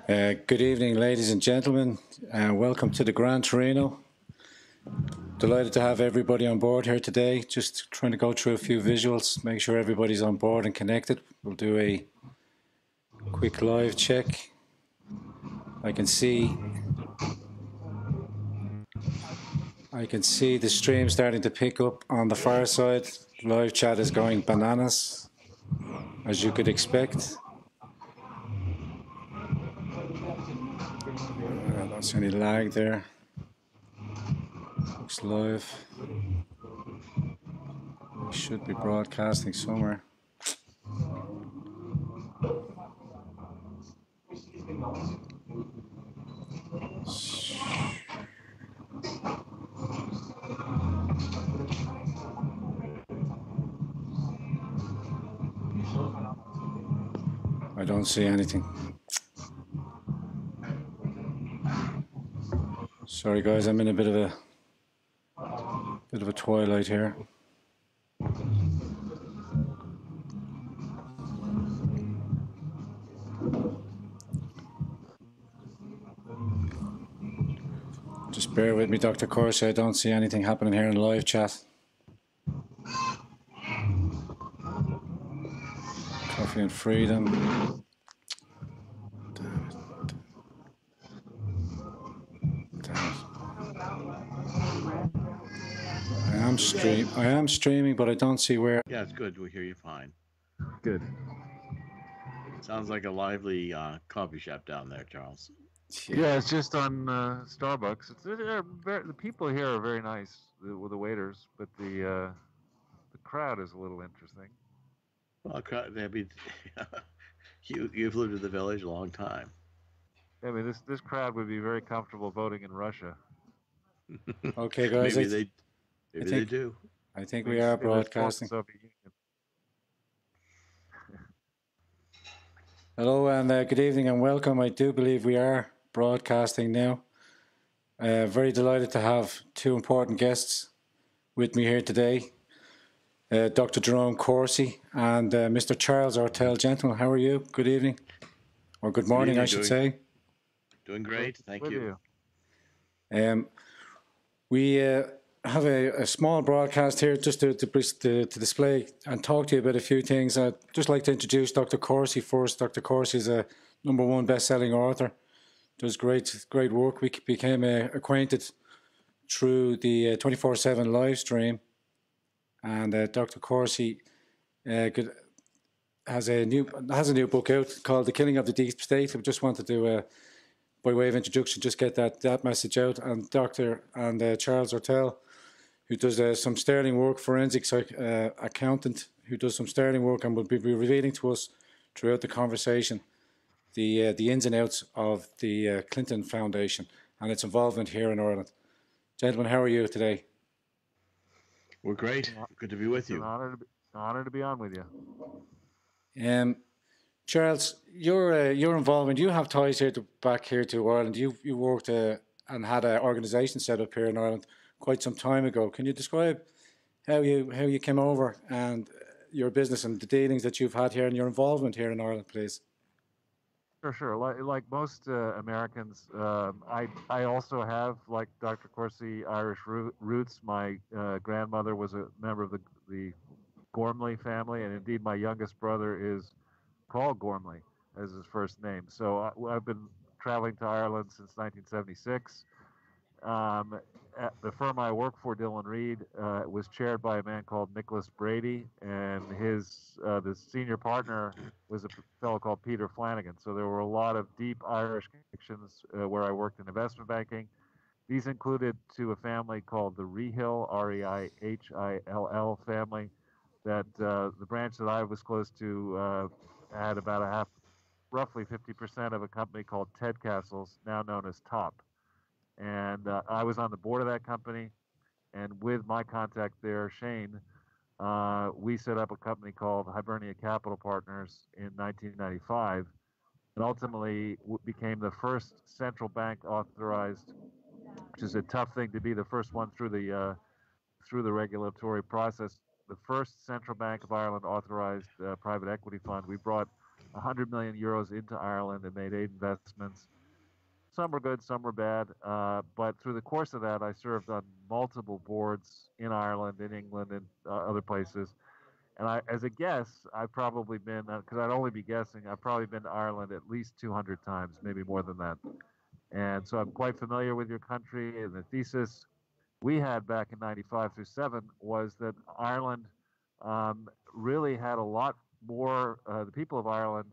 Good evening, ladies and gentlemen. Welcome to the Grand Torino. Delighted to have everybody on board here today. Just trying to go through a few visuals, make sure everybody's on board and connected. We'll do a quick live check. I can see the stream starting to pick up on the far side. Live chat is going bananas, as you could expect. I don't see any lag there. Looks live. We should be broadcasting somewhere. I don't see anything. Sorry guys, I'm in a bit of a twilight here. Just bear with me, Dr. Corsi. I don't see anything happening here in live chat. Coffee and freedom. Damn it. I am streaming, but I don't see where. Yeah, it's good. We hear you fine. Good. Sounds like a lively coffee shop down there, Charles. Yeah, it's just on Starbucks. The people here are very nice, the waiters, but the crowd is a little interesting. Well, I mean, you've lived in the village a long time. I mean, this crowd would be very comfortable voting in Russia. Okay, guys. Maybe they do. I think we are broadcasting. Hello and good evening and welcome. I do believe we are broadcasting now. Very delighted to have two important guests with me here today. Dr. Jerome Corsi and Mr. Charles Ortel. Gentlemen, how are you? Good evening. Or good morning, I should say. Doing great, thank you. We have a small broadcast here just to display and talk to you about a few things. I'd just like to introduce Dr. Corsi first. Dr. Corsi is a #1 best-selling author. Does great work. We became acquainted through the 24/7 live stream. And Dr. Corsi has a new book out called The Killing of the Deep State. We just wanted to, by way of introduction, just get that message out. And Charles Ortel, who does some sterling work, forensics accountant, who does some sterling work and will be revealing to us throughout the conversation the ins and outs of the Clinton Foundation and its involvement here in Ireland. Gentlemen, how are you today? We're great. Good to be with you. An honor to be on with you. Charles, your involvement, you have ties back here to Ireland. You worked and had an organisation set up here in Ireland quite some time ago. Can you describe how you came over and your business and the dealings that you've had here and your involvement here in Ireland, please? Sure. Like most Americans, I also have, like Dr. Corsi, Irish roots. My grandmother was a member of the Gormley family, and indeed my youngest brother is called Gormley as his first name. So I've been traveling to Ireland since 1976. The firm I work for, Dillon Reed, was chaired by a man called Nicholas Brady, and the senior partner was a fellow called Peter Flanagan. So there were a lot of deep Irish connections where I worked in investment banking. These included to a family called the Rehill, R-E-I-H-I-L-L family, that the branch that I was close to had about roughly 50% of a company called Ted Castles, now known as Top. And I was on the board of that company, and with my contact there, Shane, we set up a company called Hibernia Capital Partners in 1995, and ultimately became the first central bank authorized, which is a tough thing to be the first one through the regulatory process. The first Central Bank of Ireland authorized private equity fund. We brought 100 million euros into Ireland and made 8 investments. Some were good, some were bad. But through the course of that, I served on multiple boards in Ireland, in England, and other places. And as a guess, I've probably been, because I'd only be guessing, I've probably been to Ireland at least 200 times, maybe more than that. And so I'm quite familiar with your country. And the thesis we had back in 95 through 7 was that Ireland really had a lot more, the people of Ireland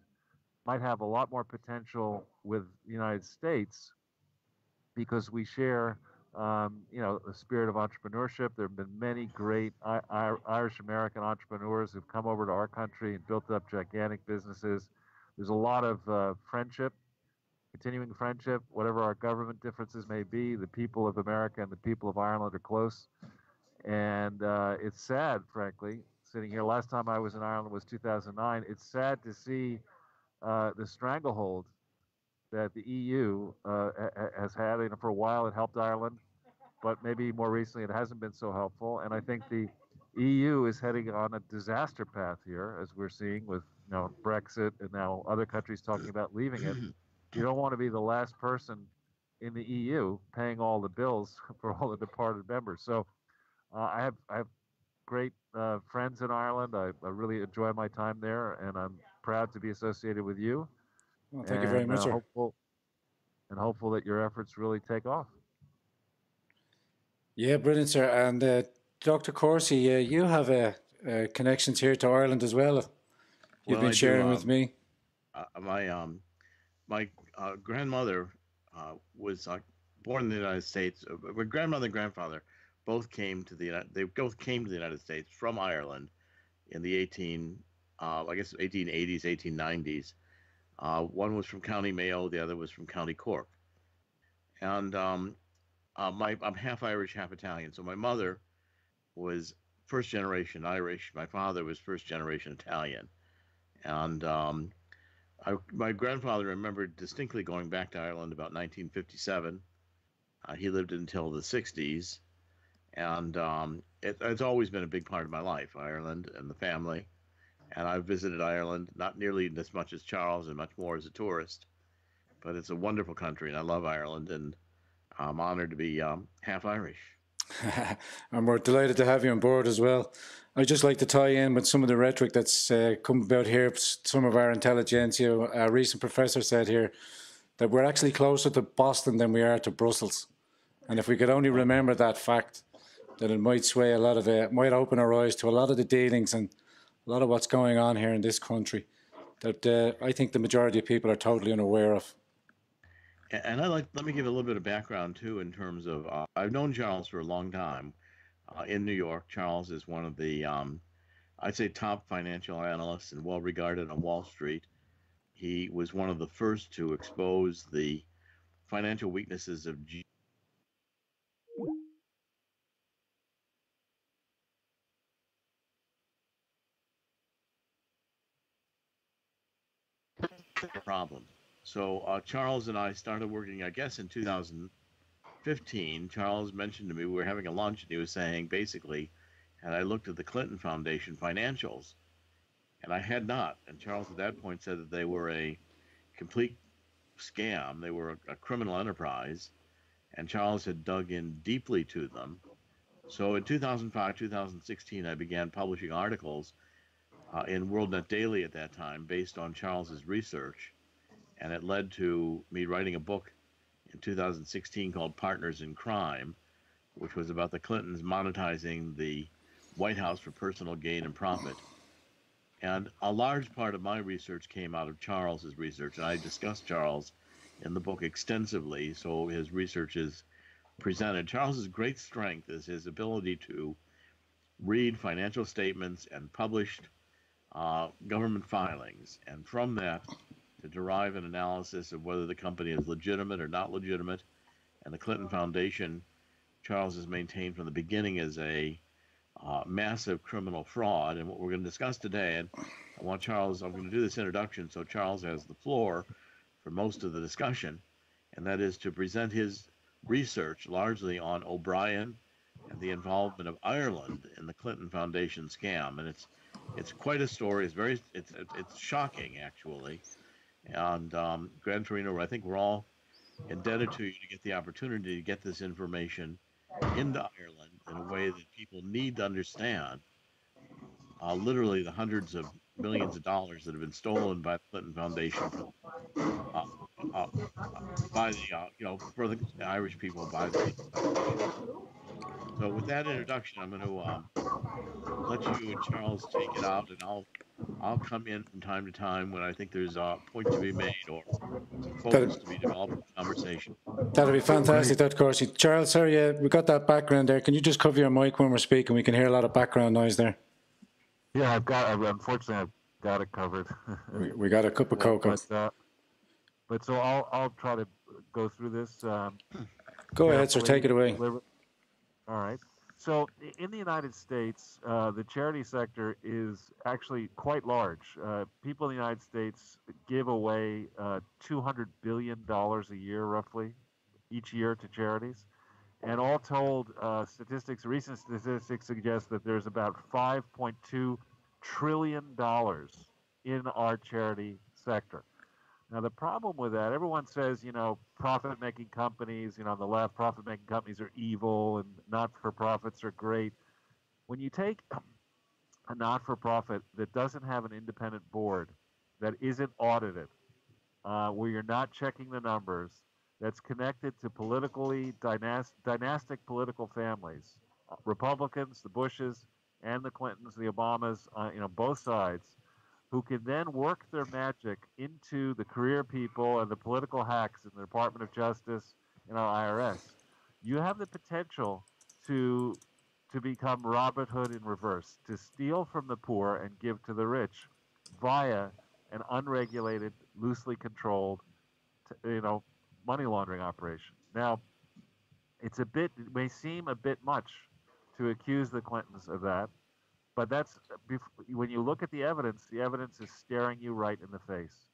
might have a lot more potential with the United States because we share, the spirit of entrepreneurship. There have been many great Irish American entrepreneurs who've come over to our country and built up gigantic businesses. There's a lot of friendship, continuing friendship, whatever our government differences may be. The people of America and the people of Ireland are close. And it's sad, frankly, sitting here. Last time I was in Ireland was 2009. It's sad to see the stranglehold that the EU has had. For a while, it helped Ireland, but maybe more recently, it hasn't been so helpful. And I think the EU is heading on a disaster path here, as we're seeing with Brexit and now other countries talking about leaving it. You don't want to be the last person in the EU paying all the bills for all the departed members. So I have great friends in Ireland. I really enjoy my time there, and I'm proud to be associated with you. Well, thank you very much, sir. Hopeful that your efforts really take off. Yeah, brilliant, sir. And Dr. Corsi, you have connections here to Ireland as well. You've been sharing with me. My grandmother was born in the United States. My grandmother and grandfather both came to the United States from Ireland in the 1880s, 1890s. One was from County Mayo, the other was from County Cork. And I'm half Irish, half Italian. So my mother was first generation Irish. My father was first generation Italian. And my grandfather remembered distinctly going back to Ireland about 1957. He lived until the 60s. And it's always been a big part of my life, Ireland and the family. And I've visited Ireland, not nearly as much as Charles and much more as a tourist. But it's a wonderful country, and I love Ireland, and I'm honored to be half Irish. And we're delighted to have you on board as well. I'd just like to tie in with some of the rhetoric that's come about here. Some of our intelligentsia, a recent professor said here that we're actually closer to Boston than we are to Brussels. And if we could only remember that fact, then it might sway a lot of it, might open our eyes to a lot of the dealings and a lot of what's going on here in this country that I think the majority of people are totally unaware of. And let me give a little bit of background too, in terms of I've known Charles for a long time in New York. Charles is one of the I'd say top financial analysts and well regarded on Wall Street. He was one of the first to expose the financial weaknesses of problem. So Charles and I started working, I guess, in 2015. Charles mentioned to me, we were having a lunch, and he was saying, basically, and I looked at the Clinton Foundation financials, and I had not. And Charles at that point said that they were a complete scam. They were a criminal enterprise, and Charles had dug in deeply to them. So in 2005, 2016, I began publishing articles in WorldNet Daily at that time based on Charles's research. And it led to me writing a book in 2016 called Partners in Crime, which was about the Clintons monetizing the White House for personal gain and profit. And a large part of my research came out of Charles's research. And I discussed Charles in the book extensively, so his research is presented. Charles's great strength is his ability to read financial statements and published government filings, and from that to derive an analysis of whether the company is legitimate or not legitimate. And the Clinton Foundation, Charles has maintained from the beginning, as a massive criminal fraud. And what we're going to discuss today, and I want Charles, I'm going to do this introduction so Charles has the floor for most of the discussion, and that is to present his research largely on O'Brien and the involvement of Ireland in the Clinton Foundation scam. And It's quite a story. It's shocking actually. And Gran Torino, I think we're all indebted to you to get the opportunity to get this information into Ireland in a way that people need to understand. Literally, the hundreds of millions of dollars that have been stolen by the Clinton Foundation for uh, uh, by the for the Irish people by the Clinton Foundation. So, with that introduction, I'm going to let you and Charles take it out, and I'll come in from time to time when I think there's a point to be made or some focus That, to be developed in the conversation. that'll be Great. fantastic, that Corsi. Charles, sorry, we got that background there. Can you just cover your mic when we're speaking? We can hear a lot of background noise there. Yeah, unfortunately, I've got it covered. We got a cup of cocoa. But so I'll try to go through this. Go ahead, sir. Take it away. All right. So in the United States, the charity sector is actually quite large. People in the United States give away $200 billion a year, roughly, each year to charities. And all told, recent statistics suggest that there's about $5.2 trillion in our charity sector. Now, the problem with that, everyone says, profit-making companies, on the left, profit-making companies are evil and not-for-profits are great. When you take a not-for-profit that doesn't have an independent board, that isn't audited, where you're not checking the numbers, that's connected to dynastic political families, Republicans, the Bushes, and the Clintons, the Obamas, both sides, who can then work their magic into the career people and the political hacks in the Department of Justice and our IRS. You have the potential to become Robin Hood in reverse, to steal from the poor and give to the rich via an unregulated, loosely controlled, money laundering operation. Now, it may seem a bit much to accuse the Clintons of that, but when you look at the evidence is staring you right in the face.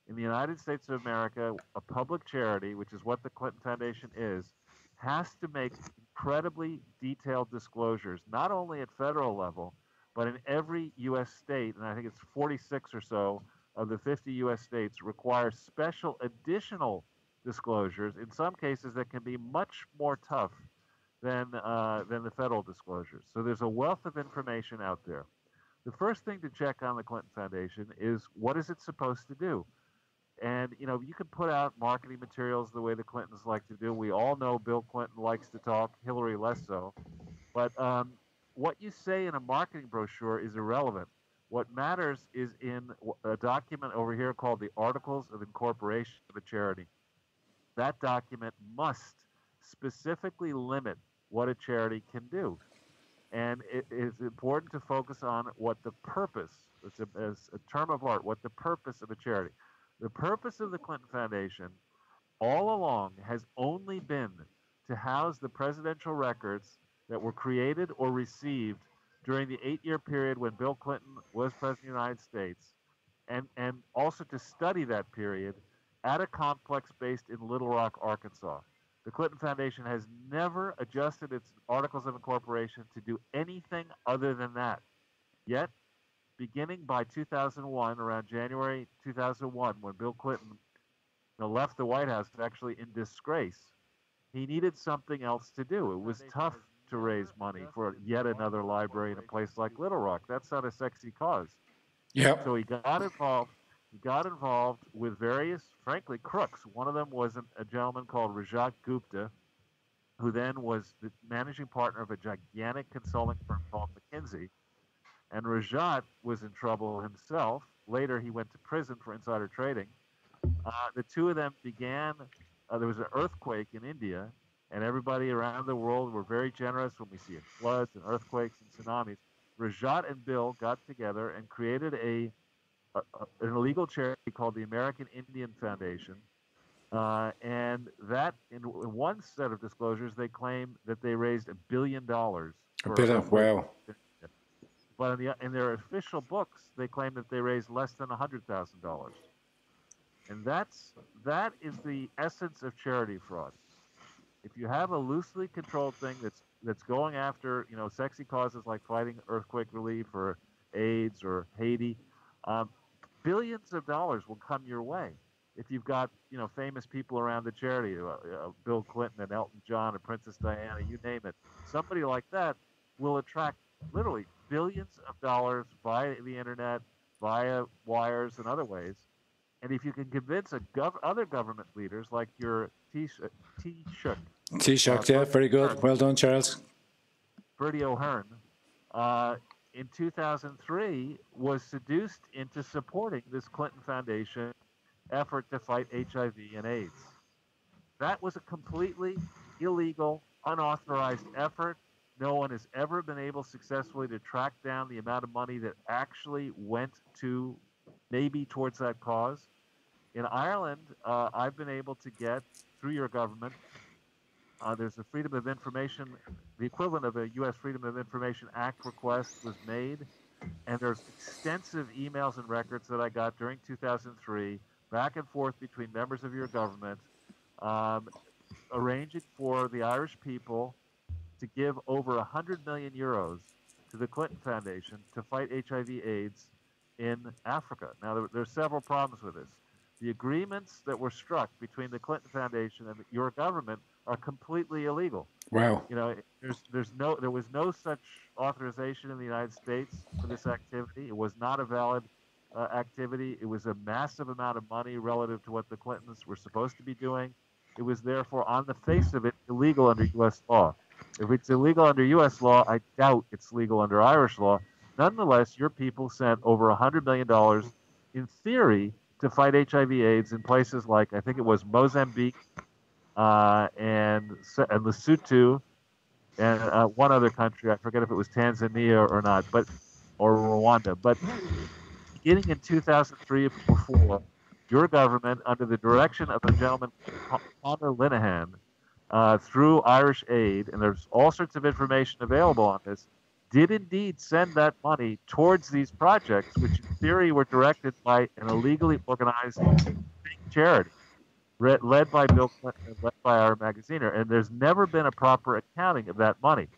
In the United States of America, a public charity, which is what the Clinton Foundation is, has to make incredibly detailed disclosures, not only at federal level, but in every U.S. state, and I think it's 46 or so of the 50 U.S. states require special additional disclosures, in some cases that can be much more tough than the federal disclosures. So there's a wealth of information out there. The first thing to check on the Clinton Foundation is, what is it supposed to do? And, you can put out marketing materials the way the Clintons like to do. We all know Bill Clinton likes to talk, Hillary less so. But what you say in a marketing brochure is irrelevant. What matters is in a document over here called the Articles of Incorporation of a charity. That document must specifically limit what a charity can do. And it is important to focus on what the purpose, as a term of art, what the purpose of a charity. The purpose of the Clinton Foundation all along has only been to house the presidential records that were created or received during the 8-year period when Bill Clinton was president of the United States, and also to study that period at a complex based in Little Rock, Arkansas. The Clinton Foundation has never adjusted its Articles of Incorporation to do anything other than that. Yet, beginning by 2001, around January 2001, when Bill Clinton left the White House actually in disgrace, he needed something else to do. It was tough to raise money for yet another library in a place like Little Rock. That's not a sexy cause. Yep. So he got involved. He got involved with various, frankly, crooks. One of them was a gentleman called Rajat Gupta, who then was the managing partner of a gigantic consulting firm called McKinsey. And Rajat was in trouble himself. Later, he went to prison for insider trading. The two of them began, there was an earthquake in India, and everybody around the world were very generous when we see floods and earthquakes and tsunamis. Rajat and Bill got together and created an illegal charity called the American Indian Foundation. And that, in one set of disclosures, they claim that they raised $1 billion. Wow. But in their official books, they claim that they raised less than $100,000. And that is the essence of charity fraud. If you have a loosely controlled thing that's going after sexy causes like fighting earthquake relief or AIDS or Haiti, um, billions of dollars will come your way. If you've got, famous people around the charity, Bill Clinton and Elton John and Princess Diana, you name it, somebody like that will attract literally billions of dollars via the internet, via wires and other ways. And if you can convince other government leaders like your Taoiseach, Taoiseach, yeah, very good. Well done, Charles. Bertie Ahern, uh, in 2003 was seduced into supporting this Clinton Foundation effort to fight HIV and AIDS. That was a completely illegal, unauthorized effort. No one has ever been able successfully to track down the amount of money that actually went to maybe towards that cause. In Ireland, I've been able to get, through your government, there's a Freedom of Information, the equivalent of a U.S. Freedom of Information Act request was made, and there's extensive emails and records that I got during 2003, back and forth between members of your government, arranging for the Irish people to give over 100 million euros to the Clinton Foundation to fight HIV/AIDS in Africa. Now, there are several problems with this. The agreements that were struck between the Clinton Foundation and your government are completely illegal. Wow. There was no such authorization in the United States for this activity. It was not a valid activity. It was a massive amount of money relative to what the Clintons were supposed to be doing. It was therefore, on the face of it, illegal under U.S. law. If it's illegal under U.S. law, I doubt it's legal under Irish law. Nonetheless, your people sent over $100 million, in theory, to fight HIV/AIDS in places like, I think it was Mozambique and Lesotho and one other country. I forget if it was Tanzania or not, or Rwanda. But beginning in 2003 or 2004, your government, under the direction of a gentleman, Conor Linehan, through Irish Aid, and there's all sorts of information available on this, did indeed send that money towards these projects, which in theory were directed by an illegally organized charity, led by Bill Clinton and led by our Magaziner. And there's never been a proper accounting of that money.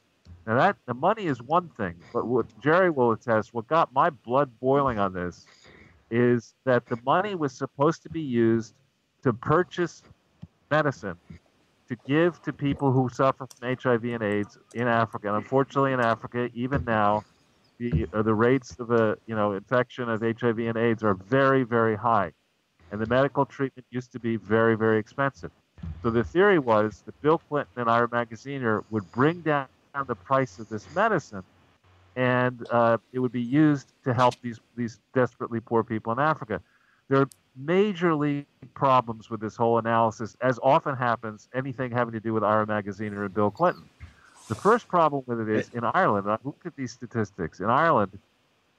Now, the money is one thing, but what Jerry will attest, what got my blood boiling on this is that the money was supposed to be used to purchase medicine to give to people who suffer from HIV and AIDS in Africa. And unfortunately, in Africa, even now, the rates of infection of HIV and AIDS are very, very high. And the medical treatment used to be very, very expensive. So the theory was that Bill Clinton and our Magaziner would bring down the price of this medicine, and it would be used to help these desperately poor people in Africa. There are major league problems with this whole analysis, as often happens, anything having to do with Ira Magaziner and Bill Clinton. The first problem with it is, in Ireland, I looked at these statistics. In Ireland,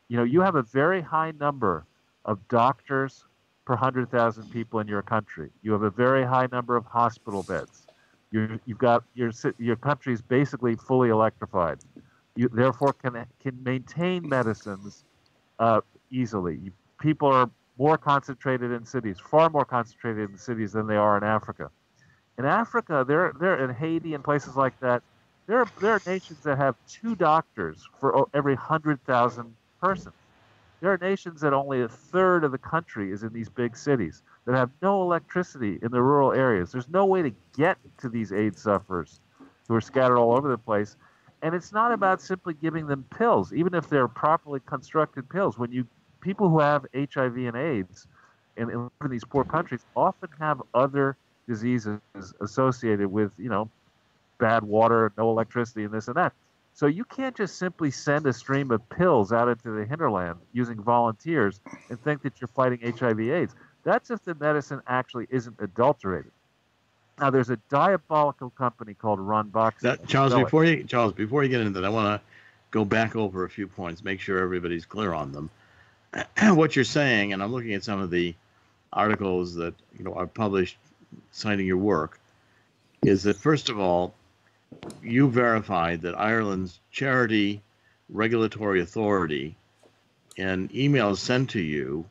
you have a very high number of doctors per 100,000 people in your country. You have a very high number of hospital beds. You've got your country is basically fully electrified. You therefore can maintain medicines easily. People are more concentrated in cities, far more concentrated in cities than they are in Africa. In Africa, they're in Haiti and places like that. There are nations that have 2 doctors for every 100,000 persons. There are nations that only a third of the country is in these big cities that have no electricity in the rural areas. There's no way to get to these AIDS sufferers who are scattered all over the place. And it's not about simply giving them pills, even if they're properly constructed pills. People who have HIV and AIDS in these poor countries often have other diseases associated with, bad water, no electricity, and this and that. So you can't just simply send a stream of pills out into the hinterland using volunteers and think that you're fighting HIV/AIDS. That's if the medicine actually isn't adulterated. Now, there's a diabolical company called Ronboxi. Charles, before you get into that, I want to go back over a few points, make sure everybody's clear on them. What you're saying, and I'm looking at some of the articles that are published citing your work, is that first of all, you verified that Ireland's Charity Regulatory Authority, in emails sent to you,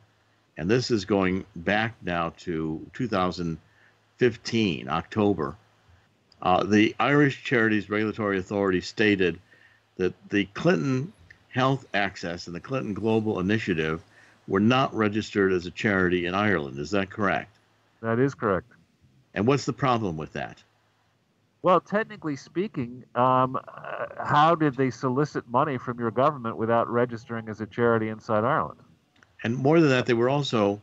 and this is going back now to 2015, October, the Irish Charities Regulatory Authority stated that the Clinton Health Access and the Clinton Global Initiative were not registered as a charity in Ireland. Is that correct? That is correct. And what's the problem with that? Well, technically speaking, how did they solicit money from your government without registering as a charity inside Ireland? And more than that, they were also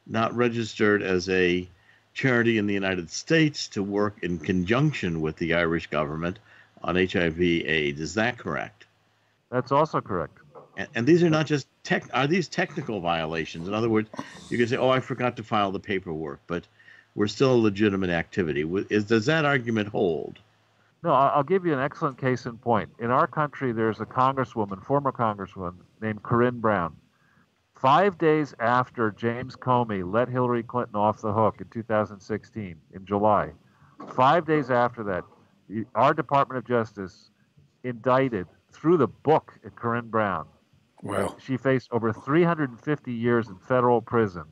not registered as a charity in the United States to work in conjunction with the Irish government on HIV/AIDS. Is that correct? That's also correct. And these are not just are these technical violations? In other words, you can say, "Oh, I forgot to file the paperwork," but we're still a legitimate activity. Does that argument hold? No, I'll give you an excellent case in point. In our country, there's a congresswoman, former congresswoman, named Corinne Brown. 5 days after James Comey let Hillary Clinton off the hook in 2016, in July, 5 days after that, our Department of Justice indicted, through the book, Corinne Brown. Wow. She faced over 350 years in federal prison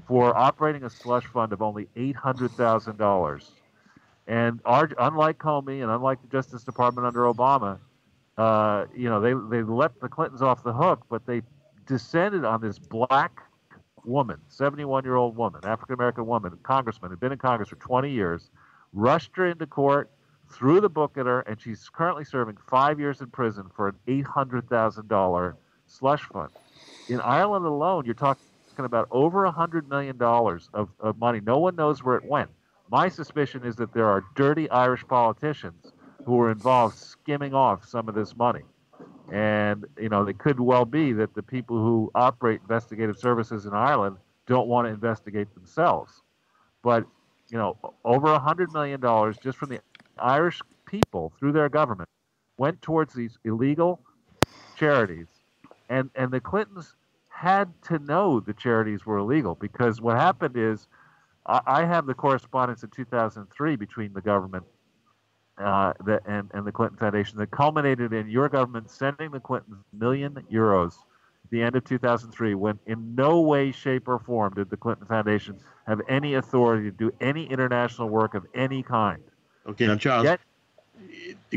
for operating a slush fund of only $800,000. And unlike Comey and unlike the Justice Department under Obama, they let the Clintons off the hook, but they descended on this black woman, 71-year-old woman, African-American woman, congressman, had been in Congress for 20 years, rushed her into court, threw the book at her, and she's currently serving 5 years in prison for an $800,000 slush fund. In Ireland alone, you're talking about over $100 million of money. No one knows where it went. My suspicion is that there are dirty Irish politicians who were involved skimming off some of this money. And, it could well be that the people who operate investigative services in Ireland don't want to investigate themselves. But, over $100 million just from the Irish people through their government went towards these illegal charities. And the Clintons had to know the charities were illegal, because what happened is, I have the correspondence in 2003 between the government and the Clinton Foundation that culminated in your government sending the Clintons €1 million at the end of 2003, when in no way, shape, or form did the Clinton Foundation have any authority to do any international work of any kind. Okay, now, Charles,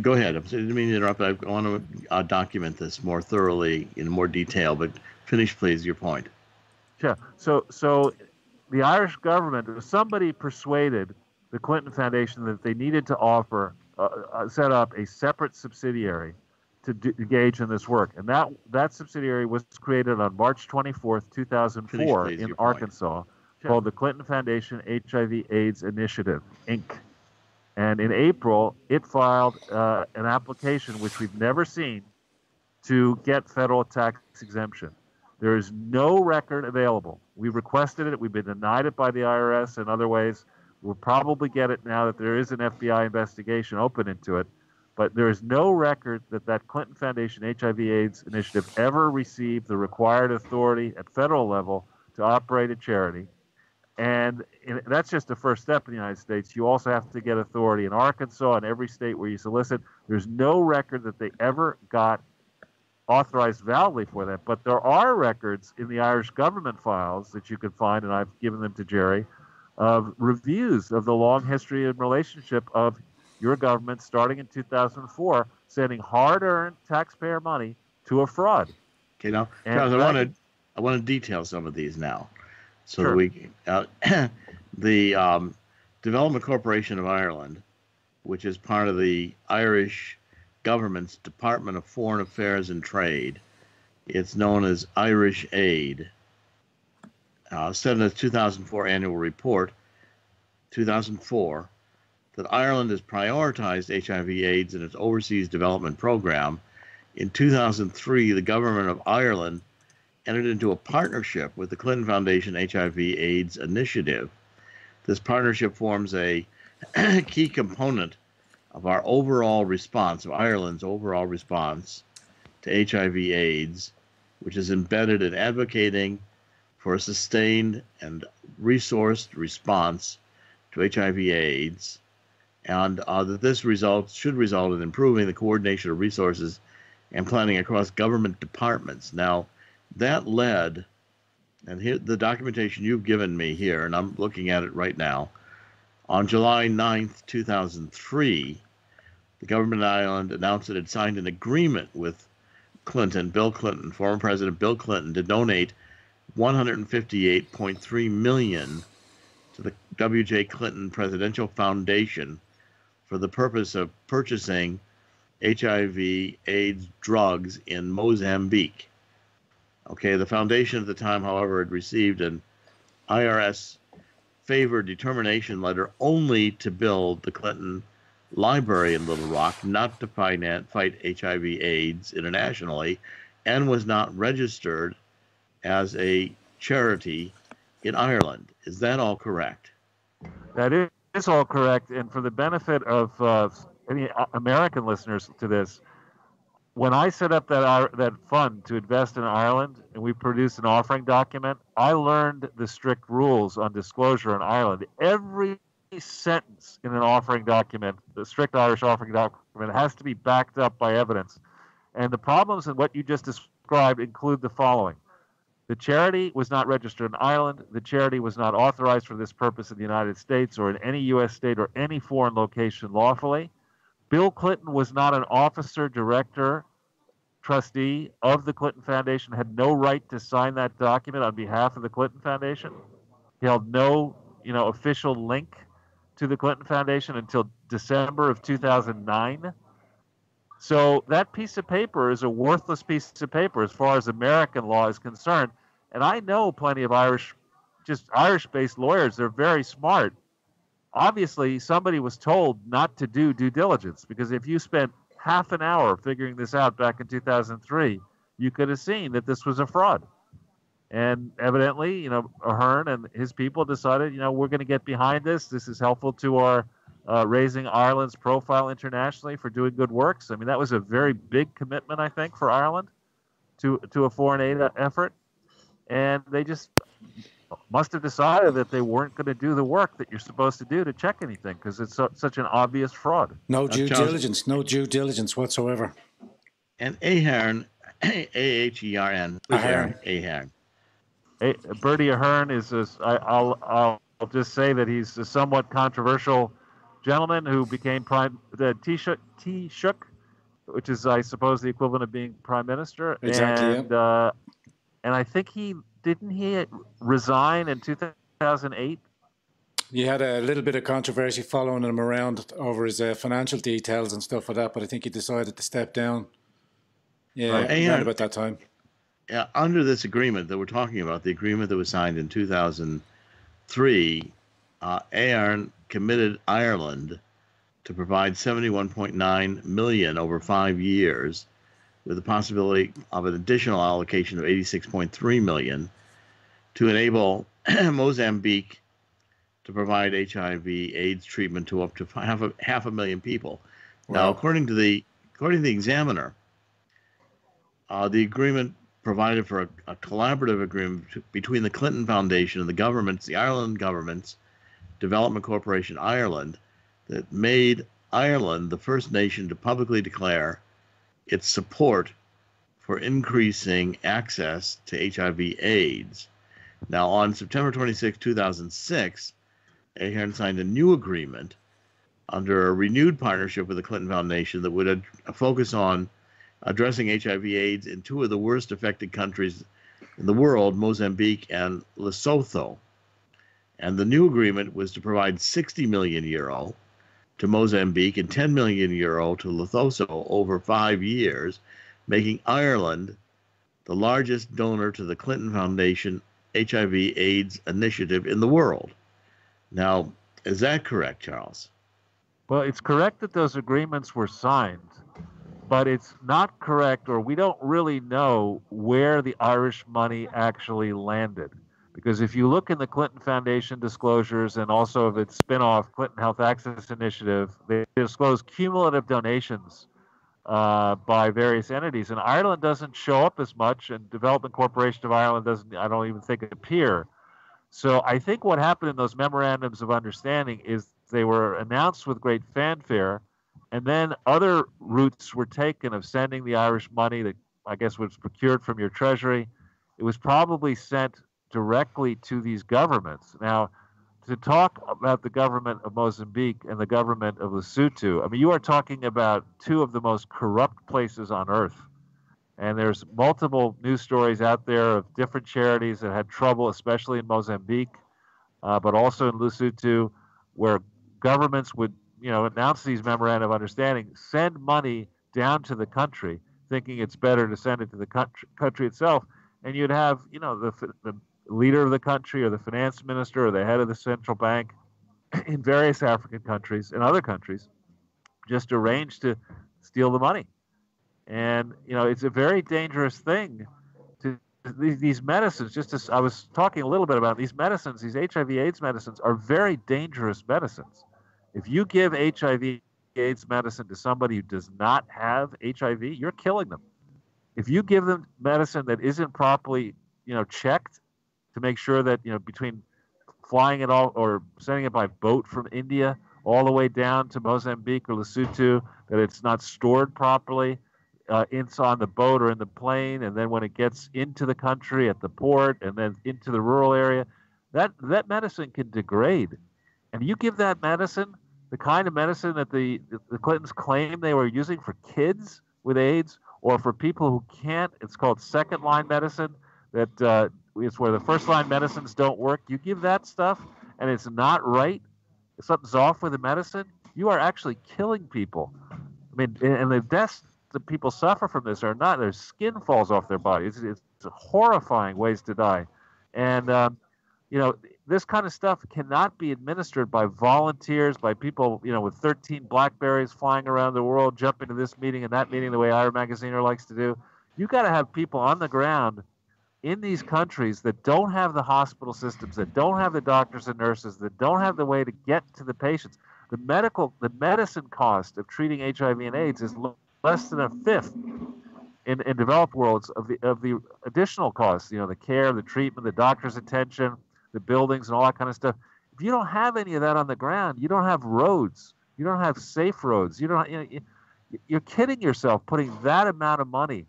go ahead. I didn't mean to interrupt. I want to document this more thoroughly in more detail, but finish, please, your point. Sure. So the Irish government, somebody persuaded the Clinton Foundation that they needed to set up a separate subsidiary to engage in this work. And that subsidiary was created on March 24th, 2004 in Arkansas, called the Clinton Foundation HIV/AIDS Initiative, Inc. And in April, it filed an application, which we've never seen, to get federal tax exemption. There is no record available. We requested it. We've been denied it by the IRS and other ways. We'll probably get it now that there is an FBI investigation open into it. But there is no record that Clinton Foundation HIV/AIDS Initiative ever received the required authority at federal level to operate a charity. And that's just the first step in the United States. You also have to get authority in Arkansas and every state where you solicit. There's no record that they ever got authorized validly for that. But there are records in the Irish government files that you can find, and I've given them to Jerry, of reviews of the long history and relationship of your government starting in 2004, sending hard-earned taxpayer money to a fraud. Okay, now, Charles, I want to detail some of these now. So Sure. The Development Corporation of Ireland, which is part of the Irish government's Department of Foreign Affairs and Trade, it's known as Irish Aid, said in its 2004 annual report, 2004, that Ireland has prioritized HIV/AIDS in its overseas development program. In 2003, the government of Ireland entered into a partnership with the Clinton Foundation HIV/AIDS Initiative. This partnership forms a key component of our overall response, of Ireland's overall response to HIV/AIDS, which is embedded in advocating for a sustained and resourced response to HIV/AIDS, and that this should result in improving the coordination of resources and planning across government departments. Now, that led, and here the documentation you've given me here, and I'm looking at it right now, on July 9th, 2003, the government of Ireland announced that it signed an agreement with Clinton, Bill Clinton, former President Bill Clinton, to donate $158.3 million to the W.J. Clinton Presidential Foundation for the purpose of purchasing HIV/AIDS drugs in Mozambique. Okay, the foundation at the time, however, had received an IRS favor determination letter only to build the Clinton Library in Little Rock, not to fight HIV/AIDS internationally, and was not registered as a charity in Ireland. Is that all correct? That is all correct. And for the benefit of any American listeners to this, when I set up that fund to invest in Ireland and we produced an offering document, I learned the strict rules on disclosure in Ireland. Every sentence in an offering document, the strict Irish offering document, has to be backed up by evidence. And the problems in what you just described include the following. The charity was not registered in Ireland. The charity was not authorized for this purpose in the United States or in any U.S. state or any foreign location lawfully. Bill Clinton was not an officer, director, trustee of the Clinton Foundation, had no right to sign that document on behalf of the Clinton Foundation. He held no, official link to the Clinton Foundation until December of 2009. So that piece of paper is a worthless piece of paper as far as American law is concerned. And I know plenty of Irish-based lawyers. They're very smart. Obviously, somebody was told not to do due diligence, because if you spent half an hour figuring this out back in 2003, you could have seen that this was a fraud. And evidently, Ahern and his people decided, we're going to get behind this. This is helpful to our raising Ireland's profile internationally for doing good works. I mean, that was a very big commitment, I think, for Ireland to a foreign aid effort. And they just must have decided that they weren't going to do the work that you're supposed to do to check anything, because it's such an obvious fraud. No due diligence whatsoever. And Ahern, A-H-E-R-N, Ahern. Bertie Ahern is, I'll just say that he's a somewhat controversial gentleman who became Taoiseach, which is, I suppose, the equivalent of being prime minister. Exactly. And I think he resign in 2008? He had a little bit of controversy following him around over his financial details and stuff like that, but I think he decided to step down. Yeah, right about that time. Under this agreement that we're talking about, the agreement that was signed in 2003, Ahern committed Ireland to provide $71.9 million over 5 years, with the possibility of an additional allocation of $86.3 million to enable Mozambique to provide HIV/AIDS treatment to up to half a million people. Wow. Now, according to the Examiner, the agreement provided for a collaborative agreement between the Clinton Foundation and the Ireland government's Development Corporation Ireland, that made Ireland the first nation to publicly declare its support for increasing access to HIV/AIDS. Now, on September 26, 2006, Ahern signed a new agreement under a renewed partnership with the Clinton Foundation that would focus on addressing HIV/AIDS in two of the worst affected countries in the world, Mozambique and Lesotho. And the new agreement was to provide 60 million euro to Mozambique and 10 million euro to Lesotho over 5 years, making Ireland the largest donor to the Clinton Foundation HIV/AIDS initiative in the world. Now, is that correct, Charles? Well, it's correct that those agreements were signed, but it's not correct, or we don't really know where the Irish money actually landed. Because if you look in the Clinton Foundation disclosures and also of its spinoff, Clinton Health Access Initiative, they disclose cumulative donations by various entities. And Ireland doesn't show up as much, and Development Corporation of Ireland doesn't, I don't even think, appear. So I think what happened in those memorandums of understanding is they were announced with great fanfare, and then other routes were taken of sending the Irish money that I guess was procured from your treasury. It was probably sent directly to these governments. Now, to talk about the government of Mozambique and the government of Lesotho, I mean, you are talking about two of the most corrupt places on earth. And there's multiple news stories out there of different charities that had trouble, especially in Mozambique, but also in Lesotho, where governments would, announce these memoranda of understanding, send money down to the country, thinking it's better to send it to the country itself. And you'd have, the leader of the country or the finance minister or the head of the central bank in various African countries and other countries just arrange to steal the money. And, it's a very dangerous thing to these medicines. Just as I was talking a little bit about these medicines, these HIV/AIDS medicines are very dangerous medicines. If you give HIV/AIDS medicine to somebody who does not have HIV, you're killing them. If you give them medicine that isn't properly, checked to make sure that, between flying it all or sending it by boat from India all the way down to Mozambique or Lesotho, that it's not stored properly, it's on the boat or in the plane, and then when it gets into the country at the port and then into the rural area, that medicine can degrade. And you give that medicine, the kind of medicine that the Clintons claim they were using for kids with AIDS or for people who can't, it's called second-line medicine, that it's where the first-line medicines don't work. You give that stuff and it's not right, if something's off with the medicine, you are actually killing people. I mean, and the deaths that people suffer from this are not, their skin falls off their body. It's horrifying ways to die. And, this kind of stuff cannot be administered by volunteers, by people, with 13 Blackberries flying around the world, jumping to this meeting and that meeting the way Ira Magaziner likes to do. You got to have people on the ground in these countries that don't have the hospital systems, that don't have the doctors and nurses, that don't have the way to get to the patients. The medicine cost of treating HIV and AIDS is less than a fifth in developed worlds of the additional costs. The care, the treatment, the doctor's attention, the buildings, and all that kind of stuff. If you don't have any of that on the ground, you don't have roads. You don't have safe roads. You're kidding yourself putting that amount of money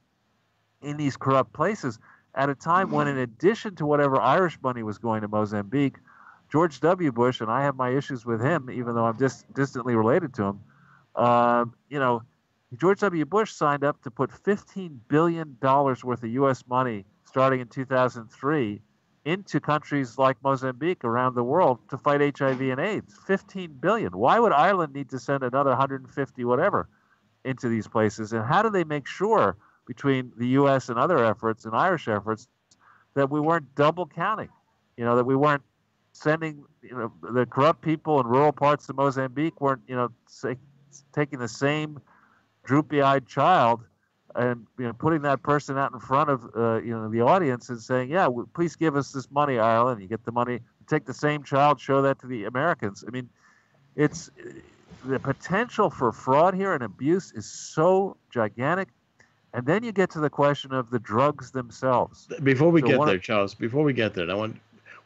in these corrupt places at a time when, in addition to whatever Irish money was going to Mozambique, George W. Bush, and I have my issues with him, even though I'm distantly related to him, George W. Bush signed up to put $15 billion worth of U.S. money starting in 2003 into countries like Mozambique around the world to fight HIV and AIDS. $15 billion. Why would Ireland need to send another 150 whatever into these places? And how do they make sure, between the U.S. and other efforts and Irish efforts, that we weren't double counting? That we weren't sending, the corrupt people in rural parts of Mozambique weren't, taking the same droopy-eyed child and putting that person out in front of the audience and saying, yeah, please give us this money, Ireland. You get the money, take the same child, show that to the Americans. I mean, it's the potential for fraud here and abuse is so gigantic. And then you get to the question of the drugs themselves. Before we get there, Charles, I want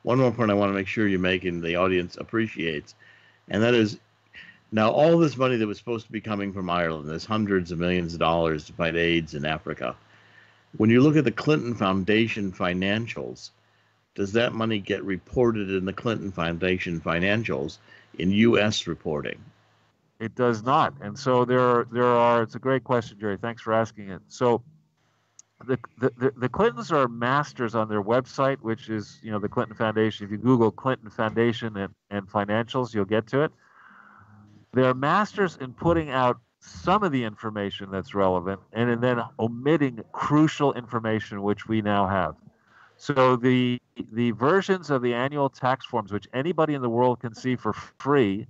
one more point I want to make sure you make and the audience appreciates, and that is, now, all this money that was supposed to be coming from Ireland, there's hundreds of millions of dollars to fight AIDS in Africa. When you look at the Clinton Foundation financials, does that money get reported in the Clinton Foundation financials in U.S. reporting? It does not. And so there are, it's a great question, Jerry. Thanks for asking it. So the Clintons are masters on their website, which is, the Clinton Foundation. If you Google Clinton Foundation and financials, you'll get to it. They're masters in putting out some of the information that's relevant and then omitting crucial information, which we now have. So the versions of the annual tax forms, which anybody in the world can see for free,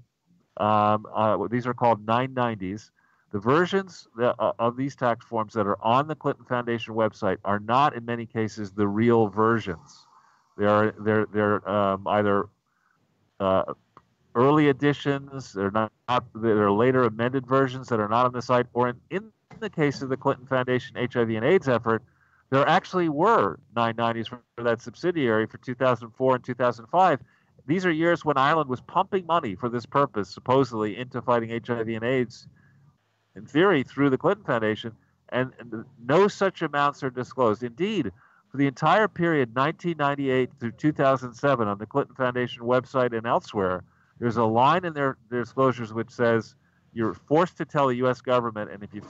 these are called 990s. The versions of these tax forms that are on the Clinton Foundation website are not, in many cases, the real versions. They're either early editions, they're later amended versions that are not on the site, or in the case of the Clinton Foundation HIV and AIDS effort, there actually were 990s for that subsidiary for 2004 and 2005. These are years when Ireland was pumping money for this purpose, supposedly, into fighting HIV and AIDS, in theory, through the Clinton Foundation, and no such amounts are disclosed. Indeed, for the entire period, 1998 through 2007, on the Clinton Foundation website and elsewhere, there's a line in their disclosures which says you're forced to tell the U.S. government, and if you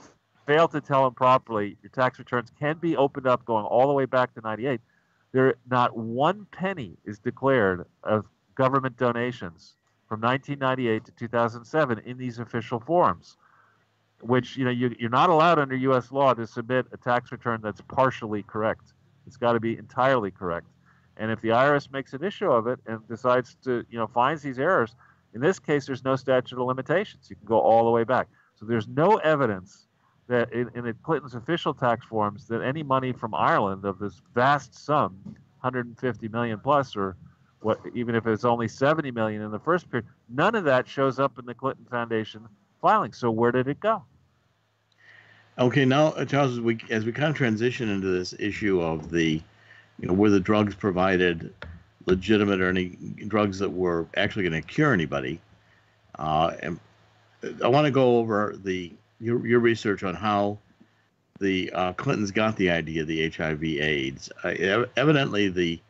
fail to tell them properly, your tax returns can be opened up going all the way back to 98. Not one penny is declared of government donations from 1998 to 2007 in these official forms, which, you're not allowed under U.S. law to submit a tax return that's partially correct. It's got to be entirely correct. And if the IRS makes an issue of it and decides to, finds these errors, in this case, there's no statute of limitations. You can go all the way back. So there's no evidence that in the Clinton's official tax forms that any money from Ireland of this vast sum, 150 million plus, or what, even if it's only 70 million in the first period, none of that shows up in the Clinton Foundation filing. So where did it go? Okay, now, Charles, as we kind of transition into this issue of the, were the drugs provided legitimate, or any drugs that were actually going to cure anybody, and I want to go over your research on how the Clintons got the idea of the HIV/AIDS. Evidently,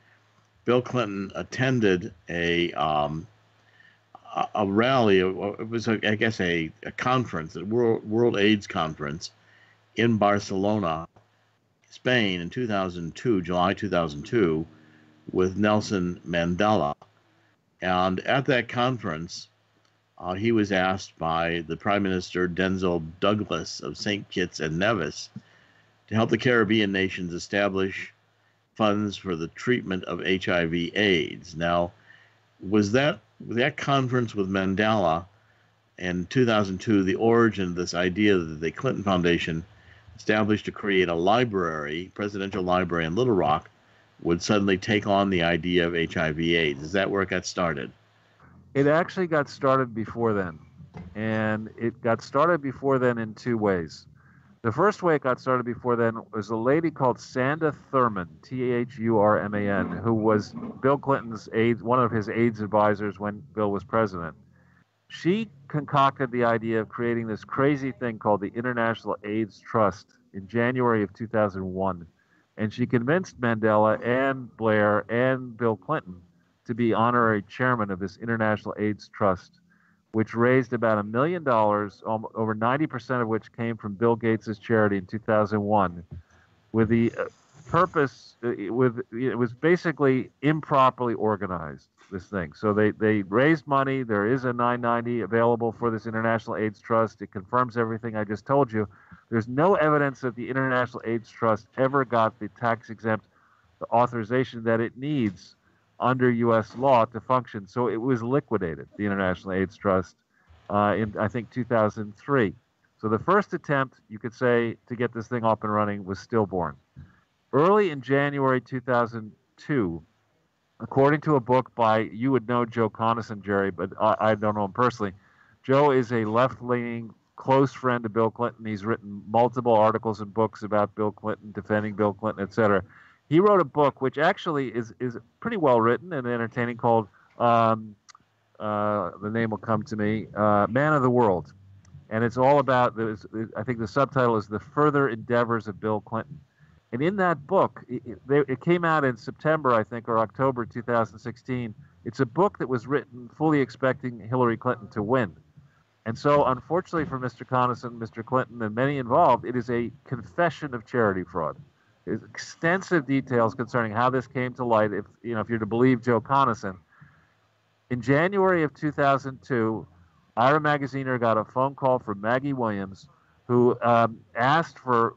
Bill Clinton attended a rally. It was, I guess, a conference, a World AIDS Conference in Barcelona, Spain, in 2002, July 2002, with Nelson Mandela. And at that conference, he was asked by the Prime Minister Denzel Douglas of St. Kitts and Nevis to help the Caribbean nations establish funds for the treatment of HIV/AIDS. Now, was that conference with Mandela in 2002 the origin of this idea that the Clinton Foundation established to create a library, presidential library in Little Rock, would suddenly take on the idea of HIV/AIDS? Is that where it got started? It actually got started before then. And it got started before then in two ways. The first way it got started before then was a lady called Sanda Thurman, Thurman, who was Bill Clinton's one of his AIDS advisors when Bill was president. She concocted the idea of creating this crazy thing called the International AIDS Trust in January of 2001. And she convinced Mandela and Blair and Bill Clinton to be honorary chairman of this International AIDS Trust, which raised about $1 million, over 90% of which came from Bill Gates' charity in 2001, with the purpose, it was basically improperly organized, this thing. So they raised money. There is a 990 available for this International AIDS Trust. It confirms everything I just told you. There's no evidence that the International AIDS Trust ever got the tax-exempt authorization that it needs under U.S. law to function. So it was liquidated, the International AIDS Trust, in, I think, 2003. So the first attempt, you could say, to get this thing up and running was stillborn. Early in January 2002, according to a book by, you would know Joe Conason, Jerry, but I don't know him personally. Joe is a left-leaning close friend of Bill Clinton. He's written multiple articles and books about Bill Clinton, defending Bill Clinton, et cetera. He wrote a book which actually is pretty well written and entertaining called, the name will come to me, Man of the World. And it's all about, I think the subtitle is The Further Endeavors of Bill Clinton. And in that book, it came out in September, I think, or October 2016. It's a book that was written fully expecting Hillary Clinton to win. And so, unfortunately for Mr. Conason, Mr. Clinton, and many involved, it is a confession of charity fraud. There's extensive details concerning how this came to light, if you're to believe Joe Conason. In January of 2002, Ira Magaziner got a phone call from Maggie Williams, who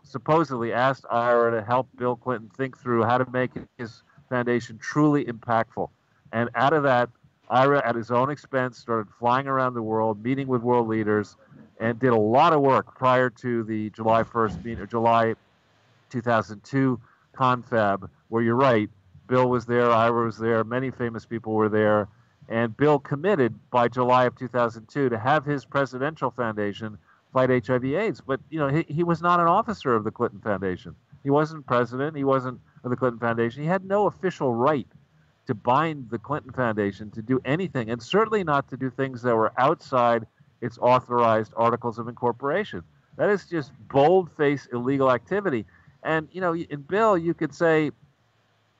supposedly asked Ira to help Bill Clinton think through how to make his foundation truly impactful. And out of that, Ira, at his own expense, started flying around the world, meeting with world leaders, and did a lot of work prior to the July 2002 confab, where you're right, Bill was there, Ira was there, many famous people were there, and Bill committed by July of 2002 to have his presidential foundation fight HIV/AIDS. But he was not an officer of the Clinton Foundation. He wasn't president. He wasn't of the Clinton Foundation. He had no official right to bind the Clinton Foundation to do anything, and certainly not to do things that were outside its authorized articles of incorporation. That is just bold-faced illegal activity. And, in Bill, you could say,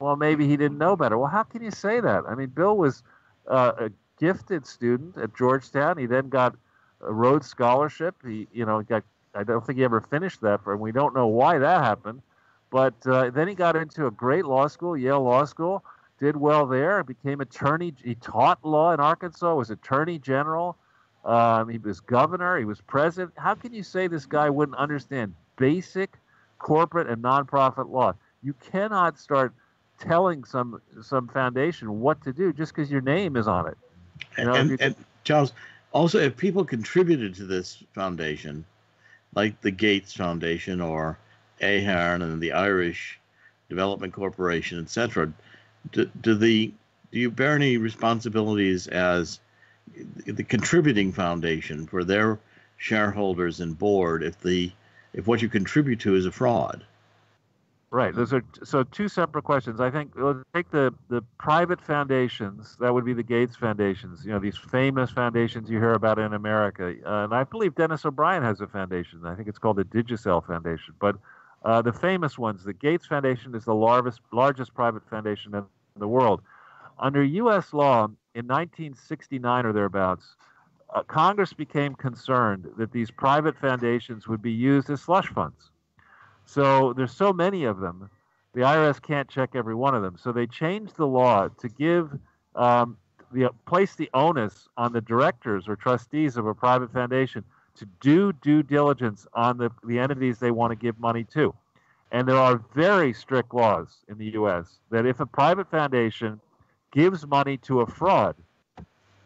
well, maybe he didn't know better. Well, how can you say that? I mean, Bill was a gifted student at Georgetown. He then got a Rhodes Scholarship. He, got I don't think he ever finished that, and we don't know why that happened. But then he got into a great law school, Yale Law School, did well there, became attorney. He taught law in Arkansas, was attorney general. He was governor. He was president. How can you say this guy wouldn't understand basic corporate and nonprofit law? You cannot start telling some foundation what to do just because your name is on it. You know, and Charles, also, if people contributed to this foundation, like the Gates Foundation or Ahern and the Irish Development Corporation, etc., do you bear any responsibilities as the contributing foundation for their shareholders and board if what you contribute to is a fraud? Right. Those are so two separate questions. I think let's take the private foundations. That would be the Gates foundations. You know, these famous foundations you hear about in America. And I believe Dennis O'Brien has a foundation. I think it's called the Digicel Foundation. But the famous ones, the Gates Foundation is the largest private foundation in the world. Under U.S. law, in 1969 or thereabouts, Congress became concerned that these private foundations would be used as slush funds. So there's so many of them, the IRS can't check every one of them. So they changed the law to give place the onus on the directors or trustees of a private foundation to do due diligence on the entities they want to give money to. And there are very strict laws in the U.S. that if a private foundation gives money to a fraud,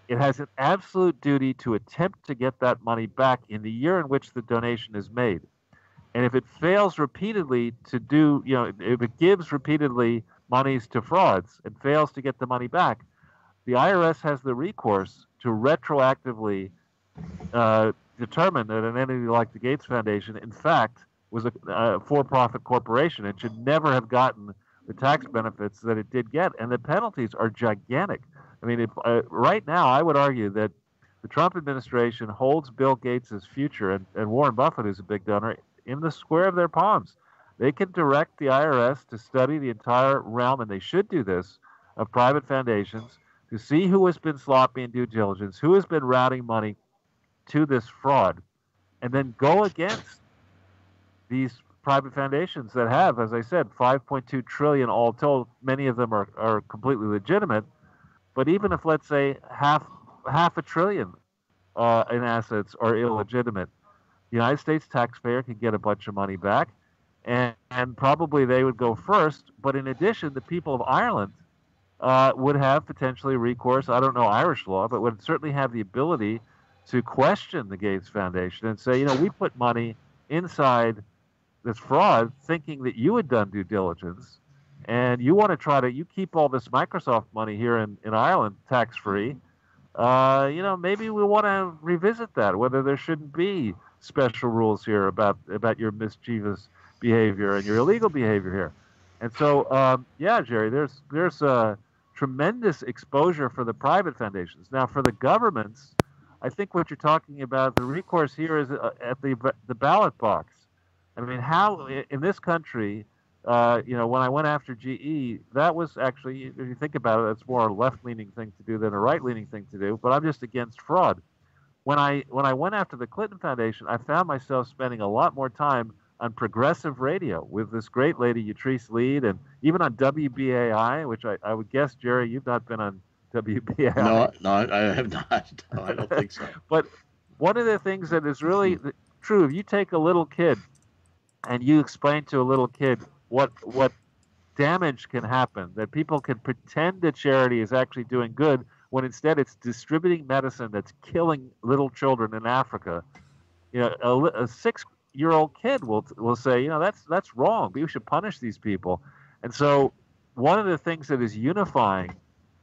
it has an absolute duty to attempt to get that money back in the year in which the donation is made. And if it fails repeatedly to do, you know, if it gives repeatedly monies to frauds and fails to get the money back, the IRS has the recourse to retroactively determine that an entity like the Gates Foundation, in fact, was a for-profit corporation and should never have gotten the tax benefits that it did get. And the penalties are gigantic. I mean, right now, I would argue that the Trump administration holds Bill Gates' future and Warren Buffett, who's a big donor, in the square of their palms. They can direct the IRS to study the entire realm, and they should do this, of private foundations to see who has been sloppy in due diligence, who has been routing money to this fraud, and then go against these private foundations that have, as I said, 5.2 trillion all told. Many of them are completely legitimate, but even if, let's say, half a trillion in assets are illegitimate, the United States taxpayer can get a bunch of money back, and probably they would go first. But in addition, the people of Ireland would have potentially recourse, I don't know Irish law, but would certainly have the ability to question the Gates Foundation and say, you know, we put money inside this fraud thinking that you had done due diligence, and you want to you keep all this Microsoft money here in Ireland tax-free. You know, maybe we want to revisit that, whether there shouldn't be special rules here about your mischievous behavior and your illegal behavior here. And so, yeah, Jerry, there's a tremendous exposure for the private foundations. Now, for the governments, I think what you're talking about, the recourse here is at the ballot box. I mean, how in this country, you know, when I went after GE, that was actually, if you think about it, it's more a left-leaning thing to do than a right-leaning thing to do. But I'm just against fraud. When I went after the Clinton Foundation, I found myself spending a lot more time on progressive radio with this great lady, Utrice Lead, and even on WBAI, which I would guess, Jerry, you've not been on WBAI. No, I have not. No, I don't think so. But one of the things that is really true, if you take a little kid and you explain to a little kid what damage can happen, that people can pretend that charity is actually doing good when instead it's distributing medicine that's killing little children in Africa. You know, a 6-year-old kid will say, you know, that's wrong. We should punish these people. And so one of the things that is unifying,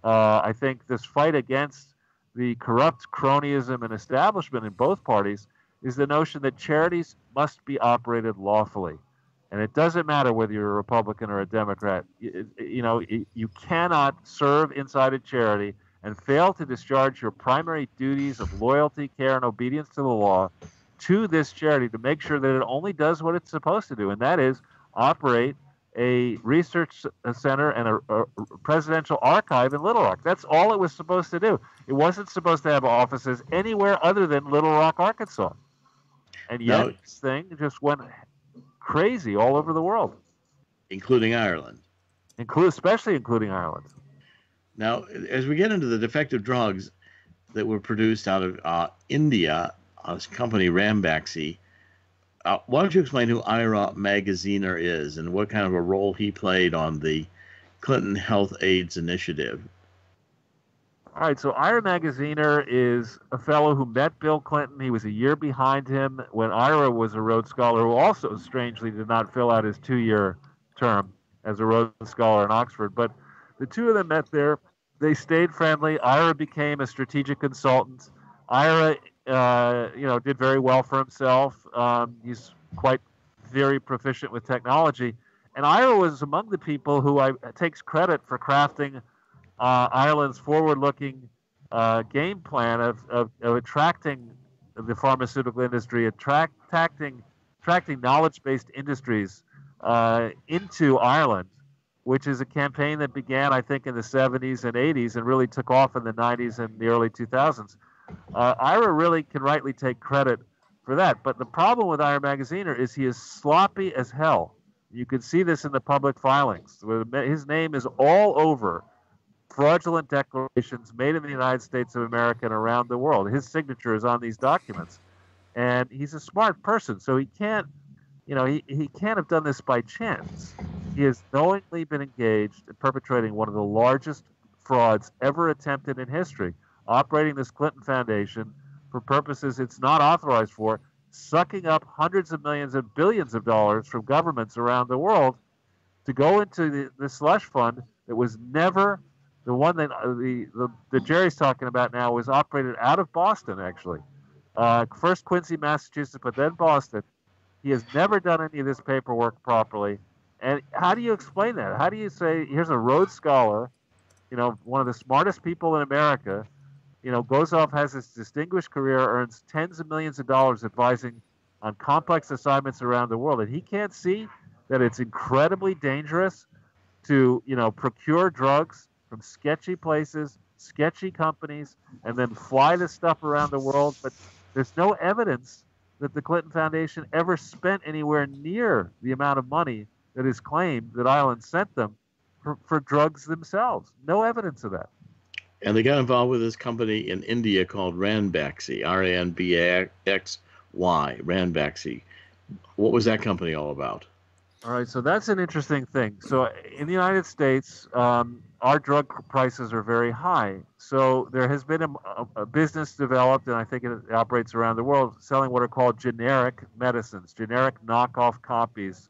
I think, this fight against the corrupt cronyism and establishment in both parties is the notion that charities must be operated lawfully. And it doesn't matter whether you're a Republican or a Democrat. You know, you cannot serve inside a charity and fail to discharge your primary duties of loyalty, care, and obedience to the law to this charity to make sure that it only does what it's supposed to do, and that is operate a research center and a presidential archive in Little Rock. That's all it was supposed to do. It wasn't supposed to have offices anywhere other than Little Rock, Arkansas. And yet No, this thing just went crazy all over the world, including Ireland. especially including Ireland. Now, as we get into the defective drugs that were produced out of India, this company Ranbaxy, why don't you explain who Ira Magaziner is and what kind of a role he played on the Clinton Health AIDS Initiative? All right, so Ira Magaziner is a fellow who met Bill Clinton. He was a year behind him when Ira was a Rhodes Scholar, who also strangely did not fill out his 2-year term as a Rhodes Scholar in Oxford. But the two of them met there. They stayed friendly. Ira became a strategic consultant. Ira, did very well for himself. He's quite very proficient with technology. And Ira was among the people who takes credit for crafting Ireland's forward-looking game plan of attracting the pharmaceutical industry, attracting knowledge-based industries into Ireland, which is a campaign that began, I think, in the 70s and 80s and really took off in the 90s and the early 2000s. Ira really can rightly take credit for that. But the problem with Ira Magaziner is he is sloppy as hell. You can see this in the public filings. His name is all over fraudulent declarations made in the United States of America and around the world. His signature is on these documents. And he's a smart person, so he can't, he can't have done this by chance. He has knowingly been engaged in perpetrating one of the largest frauds ever attempted in history, operating this Clinton Foundation for purposes it's not authorized for, sucking up hundreds of millions and billions of dollars from governments around the world to go into the slush fund that was never the one that the Jerry's talking about now was operated out of Boston, actually. First Quincy, Massachusetts, but then Boston. He has never done any of this paperwork properly. And how do you explain that? How do you say, here's a Rhodes Scholar, one of the smartest people in America, goes off, has this distinguished career, earns tens of millions of dollars advising on complex assignments around the world, and he can't see that it's incredibly dangerous to, procure drugs from sketchy places, sketchy companies, and then fly this stuff around the world. But there's no evidence that the Clinton Foundation ever spent anywhere near the amount of money that is claimed that Ireland sent them for drugs themselves. No evidence of that. And they got involved with this company in India called Ranbaxy, Ranbaxy, Ranbaxy. What was that company all about? All right, so that's an interesting thing. So in the United States, our drug prices are very high. So there has been a business developed, and I think it operates around the world, selling what are called generic medicines, generic knockoff copies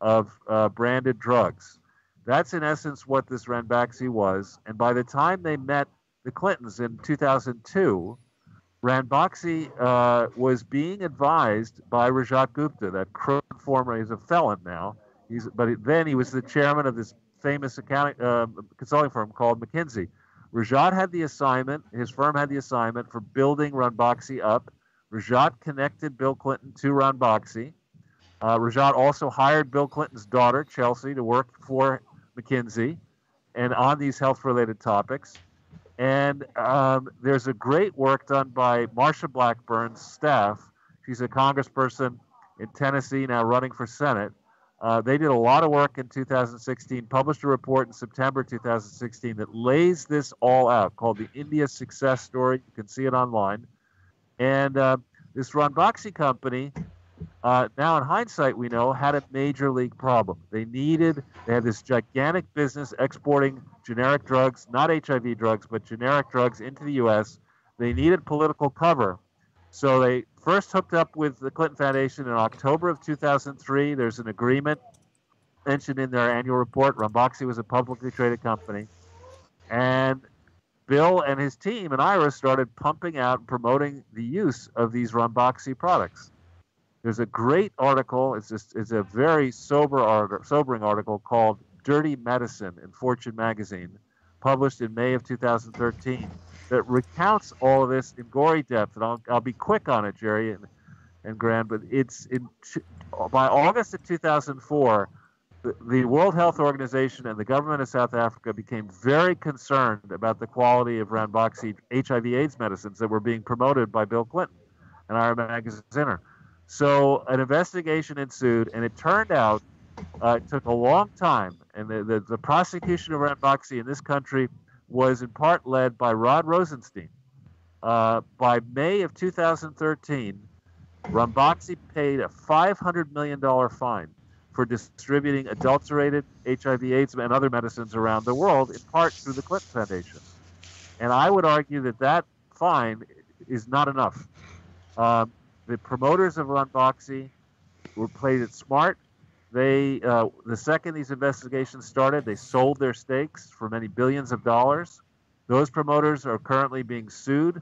of branded drugs. That's in essence what this Ranbaxy was. And by the time they met the Clintons in 2002, Ranbaxy was being advised by Rajat Gupta, that former, he's a felon now, but then he was the chairman of this famous accounting consulting firm called McKinsey. Rajat had the assignment, his firm had the assignment for building Ranbaxy up. Rajat connected Bill Clinton to Ranbaxy. Rajat also hired Bill Clinton's daughter, Chelsea, to work for McKinsey and on these health-related topics. And there's a great work done by Marsha Blackburn's staff. She's a congressperson in Tennessee, now running for Senate. They did a lot of work in 2016, published a report in September 2016 that lays this all out, called the India Success Story. You can see it online. And this Ranbaxy company, now in hindsight, we know, had a major league problem. They had this gigantic business exporting generic drugs, not HIV drugs, but generic drugs into the U.S. They needed political cover. So they first hooked up with the Clinton Foundation in October of 2003. There's an agreement mentioned in their annual report. Ranbaxy was a publicly traded company. And Bill and his team and Ira started pumping out and promoting the use of these Ranbaxy products. There's a great article. It's a very sobering article called Dirty Medicine in Fortune magazine, published in May of 2013, that recounts all of this in gory depth. And I'll be quick on it, Jerry and Grant, but by August of 2004, the World Health Organization and the government of South Africa became very concerned about the quality of Ranbaxy HIV/AIDS medicines that were being promoted by Bill Clinton and Ira Magaziner. So an investigation ensued, and it turned out it took a long time, and the prosecution of Ranbaxy in this country was in part led by Rod Rosenstein. By May of 2013, Ranbaxy paid a $500 million fine for distributing adulterated HIV/AIDS and other medicines around the world, in part through the Clinton Foundation. And I would argue that that fine is not enough. The promoters of Ranbaxy played it smart. They, the second these investigations started, they sold their stakes for many billions of dollars. Those promoters are currently being sued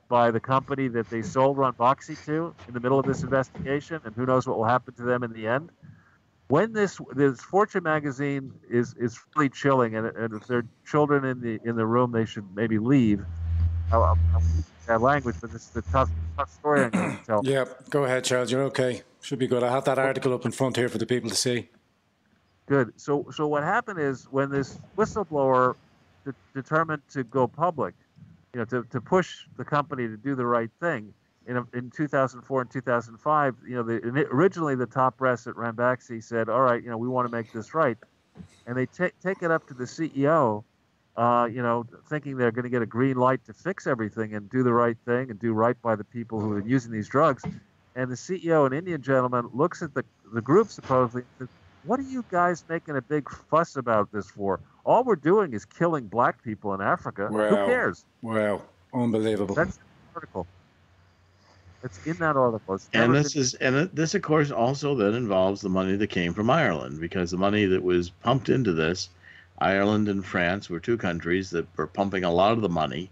by the company that they sold Ranbaxy to in the middle of this investigation, and who knows what will happen to them in the end. When this Fortune magazine is really chilling, and if there are children in the room, they should maybe leave. I'll that language, but this is the tough story I'm going to tell. Yeah, go ahead, Charles. You're okay. Should be good. I have that article up in front here for the people to see. Good. So what happened is when this whistleblower determined to go public, to push the company to do the right thing in 2004 and 2005, originally the top brass at Ranbaxy said, all right, we want to make this right, and they take it up to the CEO. Thinking they're going to get a green light to fix everything and do the right thing and do right by the people who are using these drugs. And the CEO, an Indian gentleman, looks at the group supposedly and says, what are you guys making a big fuss about this for? All we're doing is killing black people in Africa. Wow. Who cares? Wow. Unbelievable. That's the article. It's in that article. This, of course, also then involves the money that came from Ireland, because the money that was pumped into this, Ireland and France were two countries that were pumping a lot of the money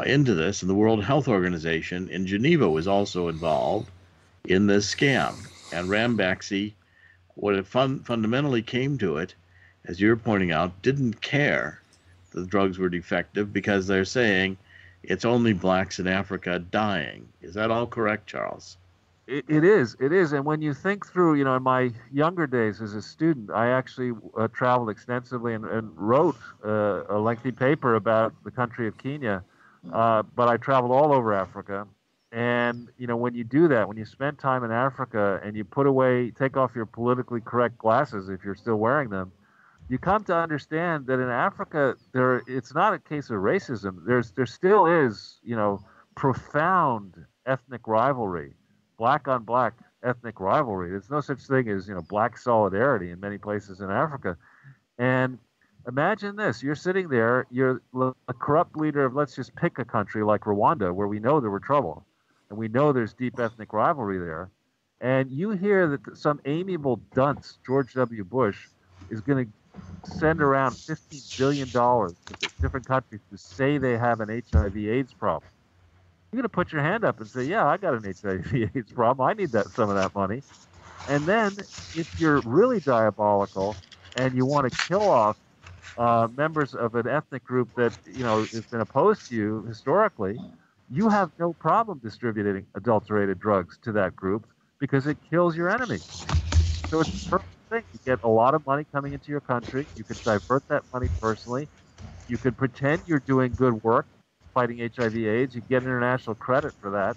into this, and the World Health Organization in Geneva was also involved in this scam. And Ranbaxy, what it fundamentally came to it, as you're pointing out, didn't care that the drugs were defective, because they're saying it's only blacks in Africa dying. Is that all correct, Charles? It is. And when you think through, in my younger days as a student, I actually traveled extensively and wrote a lengthy paper about the country of Kenya. But I traveled all over Africa. And, when you do that, when you spend time in Africa and you take off your politically correct glasses if you're still wearing them, you come to understand that in Africa, it's not a case of racism. There still is, profound ethnic rivalry. Black on black ethnic rivalry. There's no such thing as, black solidarity in many places in Africa. And imagine this, you're sitting there, you're a corrupt leader of, let's just pick a country like Rwanda, where we know there were trouble, and we know there's deep ethnic rivalry there. And you hear that some amiable dunce, George W. Bush, is going to send around $15 billion to different countries to say they have an HIV/AIDS problem. You're going to put your hand up and say, yeah, I got an HIV/AIDS problem. I need some of that money. And then if you're really diabolical and you want to kill off members of an ethnic group that, has been opposed to you historically, you have no problem distributing adulterated drugs to that group because it kills your enemy. So it's a perfect thing. You get a lot of money coming into your country. You can divert that money personally. You can pretend you're doing good work fighting HIV/AIDS, you get international credit for that.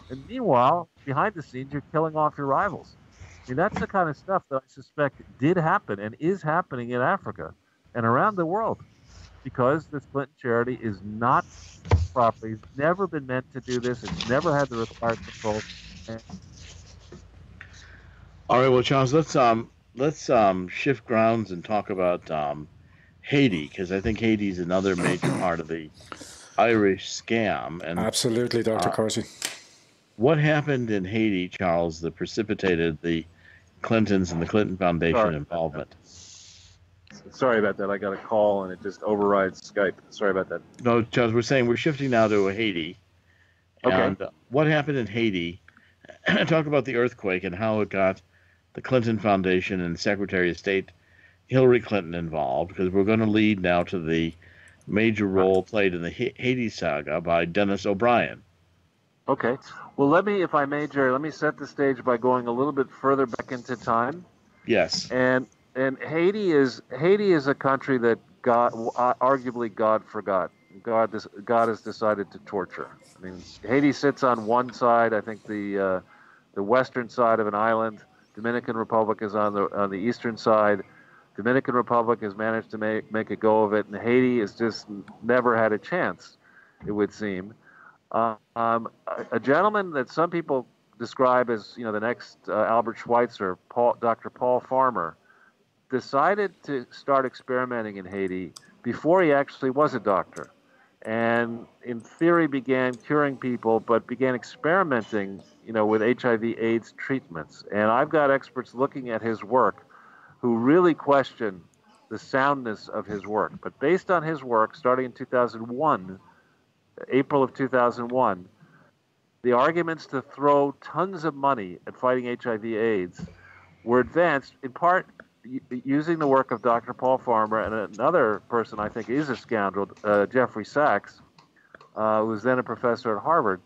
And meanwhile, behind the scenes, you're killing off your rivals. I mean, that's the kind of stuff that I suspect did happen and is happening in Africa and around the world, because this Clinton charity is not properly, it's never been meant to do this, it's never had the required control. All right, well, Charles, let's shift grounds and talk about Haiti, because I think Haiti is another major part of the Irish scam. And absolutely, Dr. Corsi. What happened in Haiti, Charles, that precipitated the Clintons and the Clinton Foundation involvement? Sorry about that. I got a call and it just overrides Skype. Sorry about that. No, Charles, we're saying we're shifting now to Haiti. Okay. And what happened in Haiti? Talk about the earthquake and how it got the Clinton Foundation and Secretary of State Hillary Clinton involved, because we're going to lead now to the major role played in the Haiti saga by Dennis O'Brien. Okay. Well, if I may, Jerry, let me set the stage by going a little bit further back into time. Yes. And Haiti is a country that arguably God forgot. God has decided to torture. I mean, Haiti sits on one side. I think the the western side of an island. Dominican Republic is on the eastern side. Dominican Republic has managed to make a go of it, and Haiti has just never had a chance, it would seem. A gentleman that some people describe as, the next Albert Schweitzer, Dr. Paul Farmer, decided to start experimenting in Haiti before he actually was a doctor, and in theory began curing people, but began experimenting, with HIV/AIDS treatments. And I've got experts looking at his work who really question the soundness of his work. But based on his work, starting in 2001, April of 2001, the arguments to throw tons of money at fighting HIV/AIDS were advanced in part using the work of Dr. Paul Farmer and another person I think is a scoundrel, Jeffrey Sachs, who was then a professor at Harvard.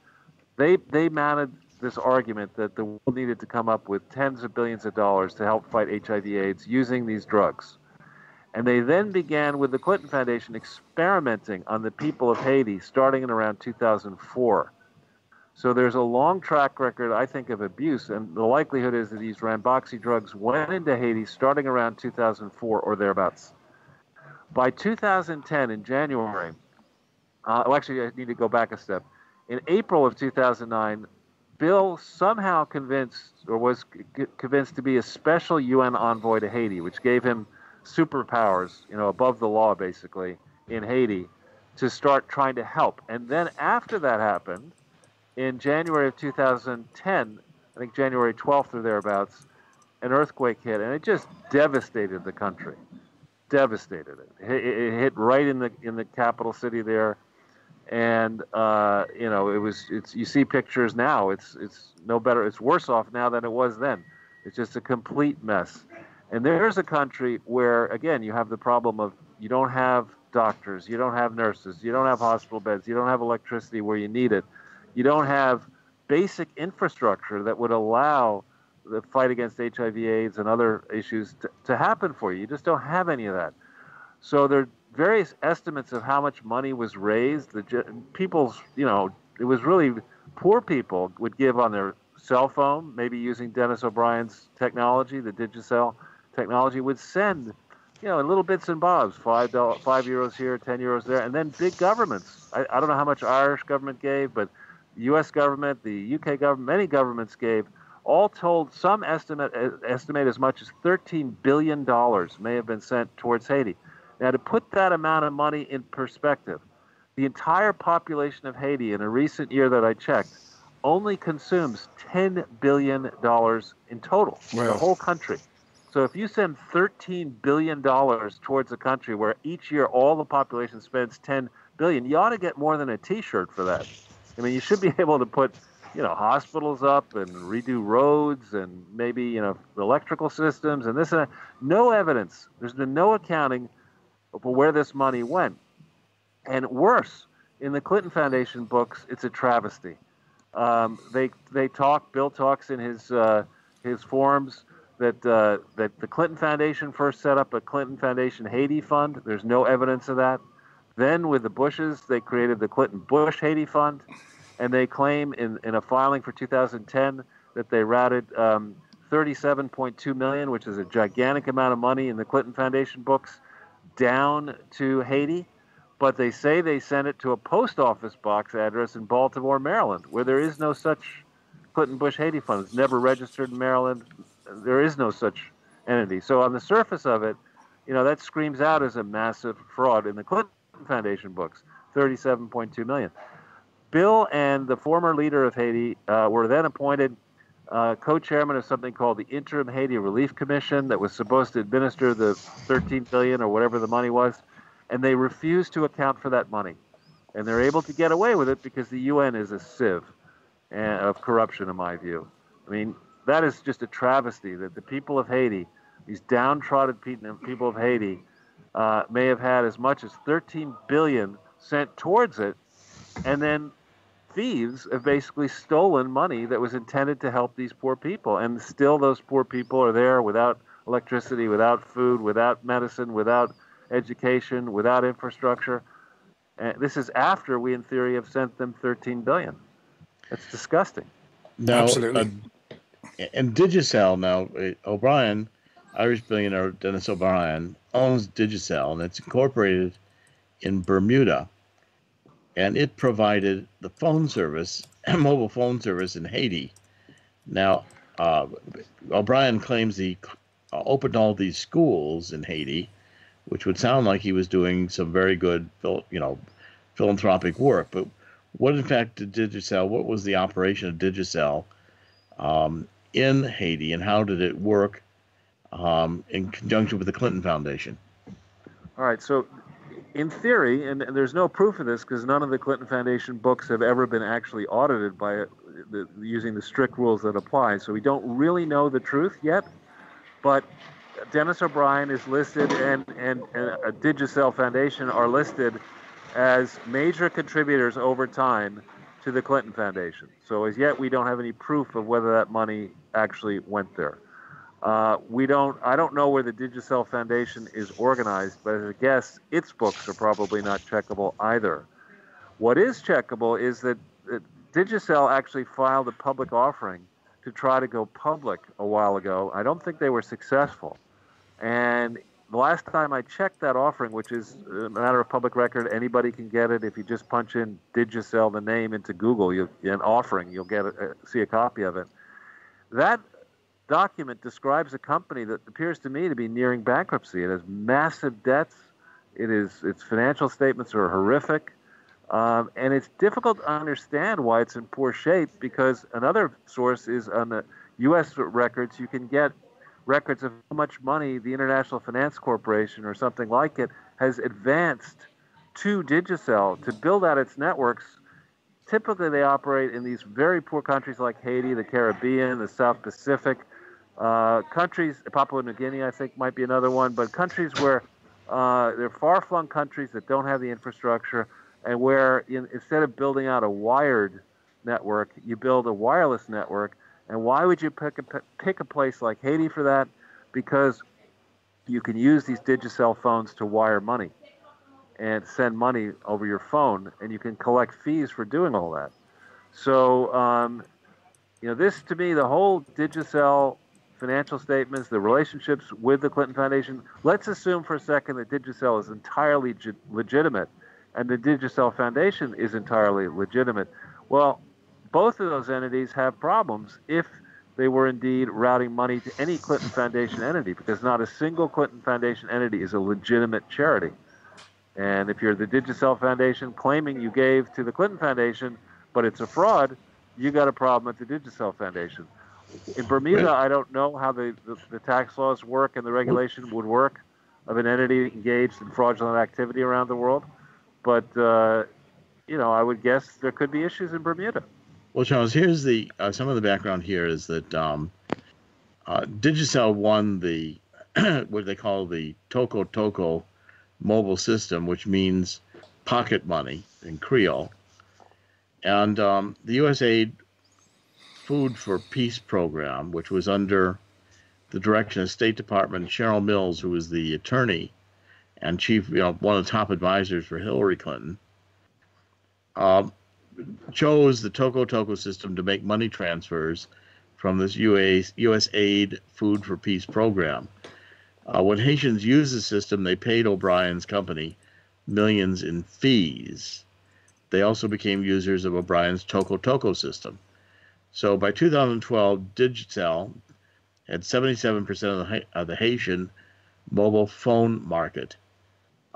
They mounted this argument that the world needed to come up with tens of billions of dollars to help fight HIV/AIDS using these drugs. And they then began with the Clinton Foundation experimenting on the people of Haiti starting in around 2004. So there's a long track record, I think, of abuse, and the likelihood is that these Ranbaxy drugs went into Haiti starting around 2004 or thereabouts. By 2010, in January, actually, I need to go back a step. In April of 2009, Bill somehow was convinced to be a special UN envoy to Haiti, which gave him superpowers, above the law, basically, in Haiti, to start trying to help. And then after that happened, in January of 2010, I think January 12th or thereabouts, an earthquake hit, and it just devastated the country. Devastated it. It hit right in the capital city there, and you see pictures now. It's no better. It's worse off now than it was then. It's just a complete mess. And there's a country where, again, you have the problem of you don't have doctors, you don't have nurses, you don't have hospital beds, you don't have electricity where you need it. You don't have basic infrastructure that would allow the fight against HIV/AIDS and other issues to happen for you. You just don't have any of that. So there are various estimates of how much money was raised. People's, it was really poor people would give on their cell phone, maybe using Dennis O'Brien's technology, the Digicel technology, would send, in little bits and bobs, €5 here, €10 there, and then big governments. I don't know how much Irish government gave, but the U.S. government, the UK government, many governments gave. All told, some estimate as much as $13 billion may have been sent towards Haiti. Now, to put that amount of money in perspective, the entire population of Haiti in a recent year that I checked only consumes $10 billion in total, the whole country. So if you send $13 billion towards a country where each year all the population spends $10 billion, you ought to get more than a T-shirt for that. I mean, you should be able to put, hospitals up and redo roads and maybe, electrical systems and this and that. No evidence. There's been no accounting for where this money went. And worse, in the Clinton Foundation books, it's a travesty. Bill talks in his forums that the Clinton Foundation first set up a Clinton Foundation Haiti fund. There's no evidence of that. Then with the Bushes, they created the Clinton-Bush Haiti Fund, and they claim in a filing for 2010 that they routed $37.2 million, which is a gigantic amount of money in the Clinton Foundation books, down to Haiti. But they say they sent it to a post office box address in Baltimore, Maryland, where there is no such Clinton-Bush Haiti Fund. It's never registered in Maryland. There is no such entity. So on the surface of it, that screams out as a massive fraud in the Clinton Foundation books, $37.2 million. Bill and the former leader of Haiti were then appointed co-chairman of something called the Interim Haiti Relief Commission that was supposed to administer the $13 billion or whatever the money was, and they refused to account for that money. And they're able to get away with it because the UN is a sieve of corruption, in my view. I mean, that is just a travesty that the people of Haiti, these downtrodden people of Haiti, may have had as much as $13 billion sent towards it, and then thieves have basically stolen money that was intended to help these poor people. And still those poor people are there without electricity, without food, without medicine, without education, without infrastructure. And this is after we, in theory, have sent them $13 billion. That's disgusting. Now, Absolutely. And Digicel now, O'Brien, Irish billionaire Dennis O'Brien, owns Digicel, and it's incorporated in Bermuda. And it provided the phone service, mobile phone service in Haiti. Now, O'Brien claims he opened all these schools in Haiti, which would sound like he was doing some very good, philanthropic work. But what, in fact, did Digicel? What was the operation of Digicel in Haiti, and how did it work in conjunction with the Clinton Foundation? All right, so in theory, and there's no proof of this because none of the Clinton Foundation books have ever been actually audited by using the strict rules that apply. So we don't really know the truth yet, but Dennis O'Brien is listed and Digicel Foundation are listed as major contributors over time to the Clinton Foundation. So as yet, we don't have any proof of whether that money actually went there. I don't know where the Digicel Foundation is organized, but as a guess, its books are probably not checkable either. What is checkable is that Digicel actually filed a public offering to try to go public a while ago. I don't think they were successful. And the last time I checked that offering, which is a matter of public record, anybody can get it. If you just punch in Digicel, the name, into Google, an offering, you'll see a copy of it. That document describes a company that appears to me to be nearing bankruptcy. It has massive debts. Its financial statements are horrific. And it's difficult to understand why it's in poor shape, because another source is on the U.S. records. You can get records of how much money the International Finance Corporation or something like it has advanced to Digicel to build out its networks. Typically, they operate in these very poor countries like Haiti, the Caribbean, the South Pacific, countries, Papua New Guinea, I think, might be another one, but countries where they're far-flung countries that don't have the infrastructure, and where instead of building out a wired network, you build a wireless network. And why would you pick a place like Haiti for that? Because you can use these Digicel phones to wire money and send money over your phone, and you can collect fees for doing all that. So, this, to me, the whole Digicel financial statements, the relationships with the Clinton Foundation, let's assume for a second that Digicel is entirely legitimate and the Digicel Foundation is entirely legitimate. Well, both of those entities have problems if they were indeed routing money to any Clinton Foundation entity, because not a single Clinton Foundation entity is a legitimate charity. And if you're the Digicel Foundation claiming you gave to the Clinton Foundation, but it's a fraud, you got a problem at the Digicel Foundation. In Bermuda, I don't know how the tax laws work and the regulation would work of an entity engaged in fraudulent activity around the world. But, I would guess there could be issues in Bermuda. Well, Charles, here's some of the background here is that Digicel won the what they call the Toko Toko mobile system, which means pocket money in Creole. And the USAID Food for Peace program, which was under the direction of State Department Cheryl Mills, who was the attorney and chief, one of the top advisors for Hillary Clinton, chose the Toko Toko system to make money transfers from this USAID Food for Peace program. When Haitians used the system, they paid O'Brien's company millions in fees. They also became users of O'Brien's Toko Toko system. So by 2012, Digicel had 77% of the Haitian mobile phone market,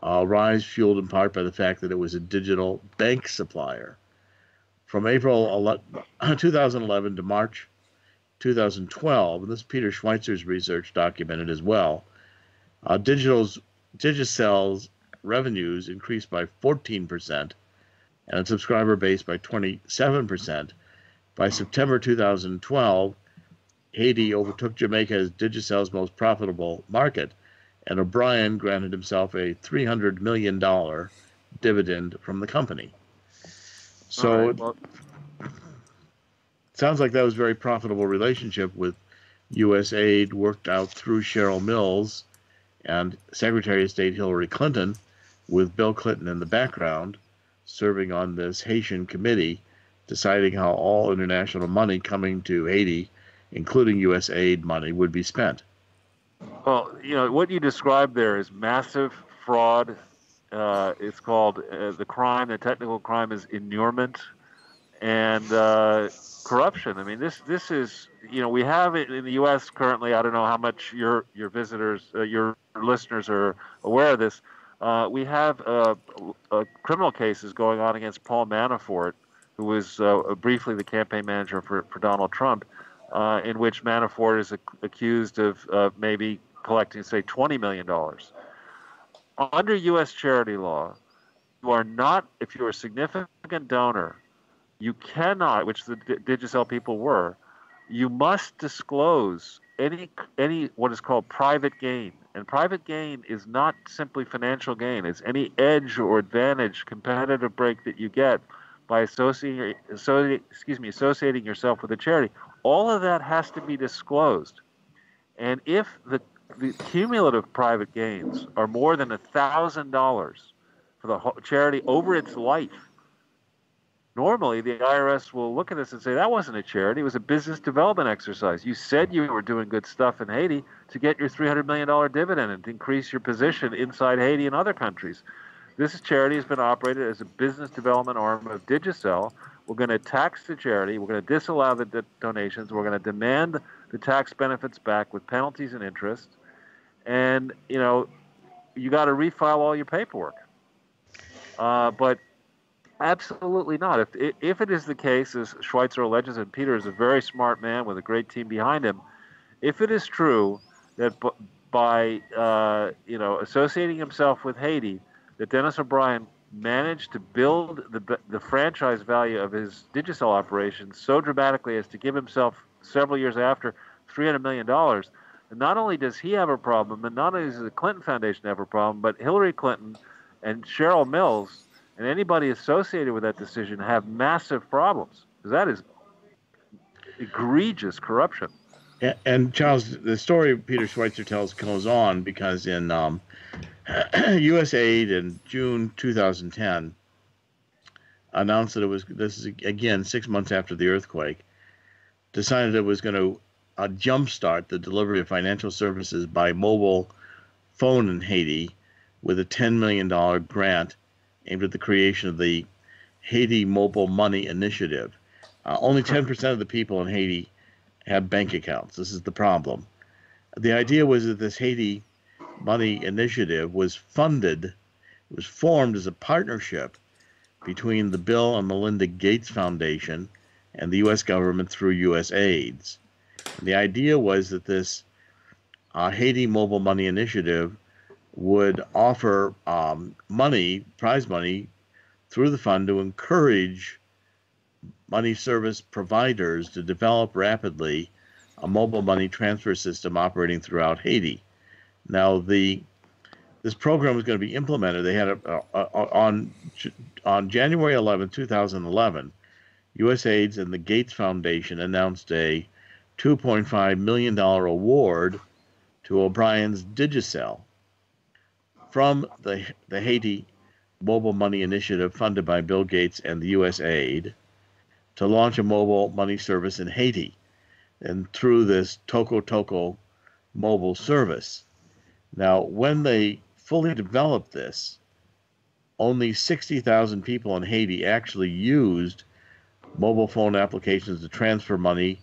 a rise fueled in part by the fact that it was a digital bank supplier. From April 2011 to March 2012, and this Peter Schweitzer's research documented as well, Digicel's revenues increased by 14% and its subscriber base by 27%. By September 2012, Haiti overtook Jamaica as Digicel's most profitable market, and O'Brien granted himself a $300 million dividend from the company. So it sounds like that was a very profitable relationship with USAID, worked out through Cheryl Mills and Secretary of State Hillary Clinton, with Bill Clinton in the background, serving on this Haitian committee, deciding how all international money coming to Haiti, including U.S. aid money, would be spent. Well, what you described there is massive fraud. It's called the technical crime is inurement and corruption. I mean, this is, we have it in the U.S. currently. I don't know how much your visitors, your listeners are aware of this. We have criminal cases going on against Paul Manafort, who was briefly the campaign manager for Donald Trump, in which Manafort is accused of maybe collecting, say, $20 million. Under U.S. charity law, you are not, if you're a significant donor, you cannot, which the Digicel people were, you must disclose any what is called private gain. And private gain is not simply financial gain. It's any edge or advantage, competitive break that you get by associating yourself with a charity. All of that has to be disclosed. And if the cumulative private gains are more than $1,000 for the charity over its life, normally the IRS will look at this and say, that wasn't a charity, it was a business development exercise. You said you were doing good stuff in Haiti to get your $300 million dividend and to increase your position inside Haiti and other countries. This charity has been operated as a business development arm of Digicel. We're going to tax the charity. We're going to disallow the donations. We're going to demand the tax benefits back with penalties and interest. And, you got to refile all your paperwork. But absolutely not. If it is the case, as Schweitzer alleges, and Peter is a very smart man with a great team behind him, if it is true that by associating himself with Haiti, that Dennis O'Brien managed to build the franchise value of his Digicel operation so dramatically as to give himself several years after $300 million. And not only does he have a problem, and not only does the Clinton Foundation have a problem, but Hillary Clinton and Cheryl Mills and anybody associated with that decision have massive problems, because that is egregious corruption. And Charles, the story Peter Schweitzer tells goes on because in USAID in June 2010 announced that this is again 6 months after the earthquake, decided it was going to jumpstart the delivery of financial services by mobile phone in Haiti with a $10 million grant aimed at the creation of the Haiti Mobile Money Initiative. Only 10% of the people in Haiti have bank accounts. This is the problem. The idea was that this Haiti Money Initiative was funded, it was formed as a partnership between the Bill and Melinda Gates Foundation and the U.S. government through USAID. And the idea was that this Haiti Mobile Money Initiative would offer prize money through the fund to encourage money service providers to develop rapidly a mobile money transfer system operating throughout Haiti. Now, this program was going to be implemented. They had on January 11, 2011, USAID and the Gates Foundation announced a $2.5 million award to O'Brien's Digicel from the Haiti Mobile Money Initiative funded by Bill Gates and the USAID to launch a mobile money service in Haiti, and through this Toko mobile service. Now, when they fully developed this, only 60,000 people in Haiti actually used mobile phone applications to transfer money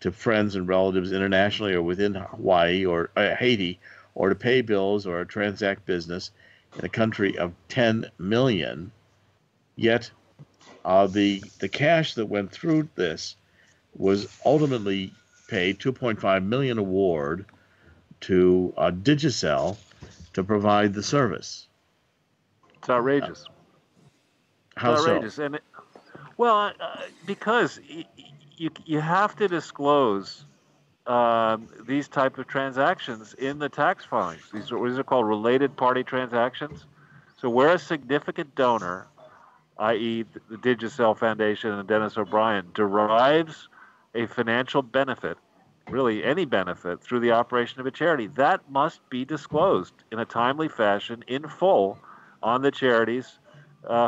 to friends and relatives internationally or within Hawaii or Haiti, or to pay bills or transact business in a country of 10 million. Yet the cash that went through this was ultimately paid $2.5 million award to Digicel to provide the service. It's outrageous. How outrageous. so? And because you have to disclose these type of transactions in the tax filings. These are called related party transactions. So where a significant donor, i.e. the Digicel Foundation and Dennis O'Brien, derives a financial benefit, really any benefit, through the operation of a charity, that must be disclosed in a timely fashion in full on the charity's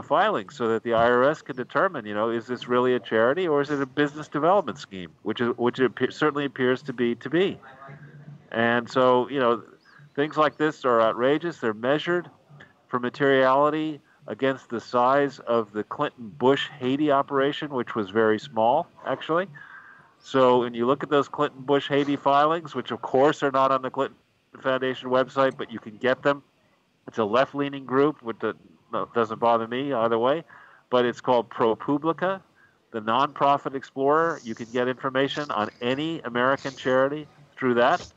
filings so that the IRS could determine, is this really a charity or is it a business development scheme, which it certainly appears to be. And so, things like this are outrageous. They're measured for materiality against the size of the Clinton-Bush-Haiti operation, which was very small, actually. So when you look at those Clinton-Bush-Haiti filings, which of course are not on the Clinton Foundation website, but you can get them. It's a left-leaning group, which doesn't bother me either way, but it's called ProPublica, the nonprofit explorer. You can get information on any American charity through that,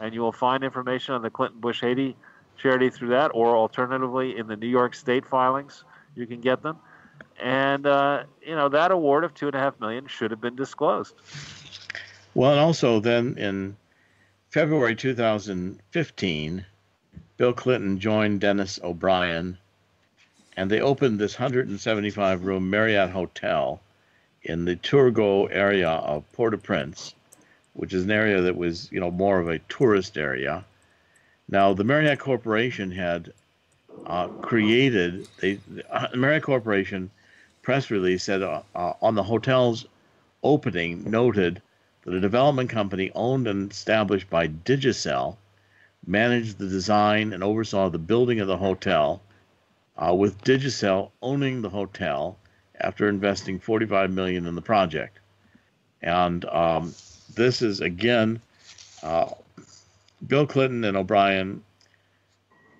and you will find information on the Clinton-Bush-Haiti charity through that, or alternatively in the New York State filings, you can get them. And, that award of $2.5 million should have been disclosed. Well, and also then in February 2015, Bill Clinton joined Dennis O'Brien, and they opened this 175-room Marriott hotel in the Turgot area of Port-au-Prince, which is an area that was, more of a tourist area. Now, the Marriott Corporation had created, the Marriott Corporation press release said on the hotel's opening noted that a development company owned and established by Digicel managed the design and oversaw the building of the hotel, with Digicel owning the hotel after investing $45 million in the project. And this is, again, Bill Clinton and O'Brien,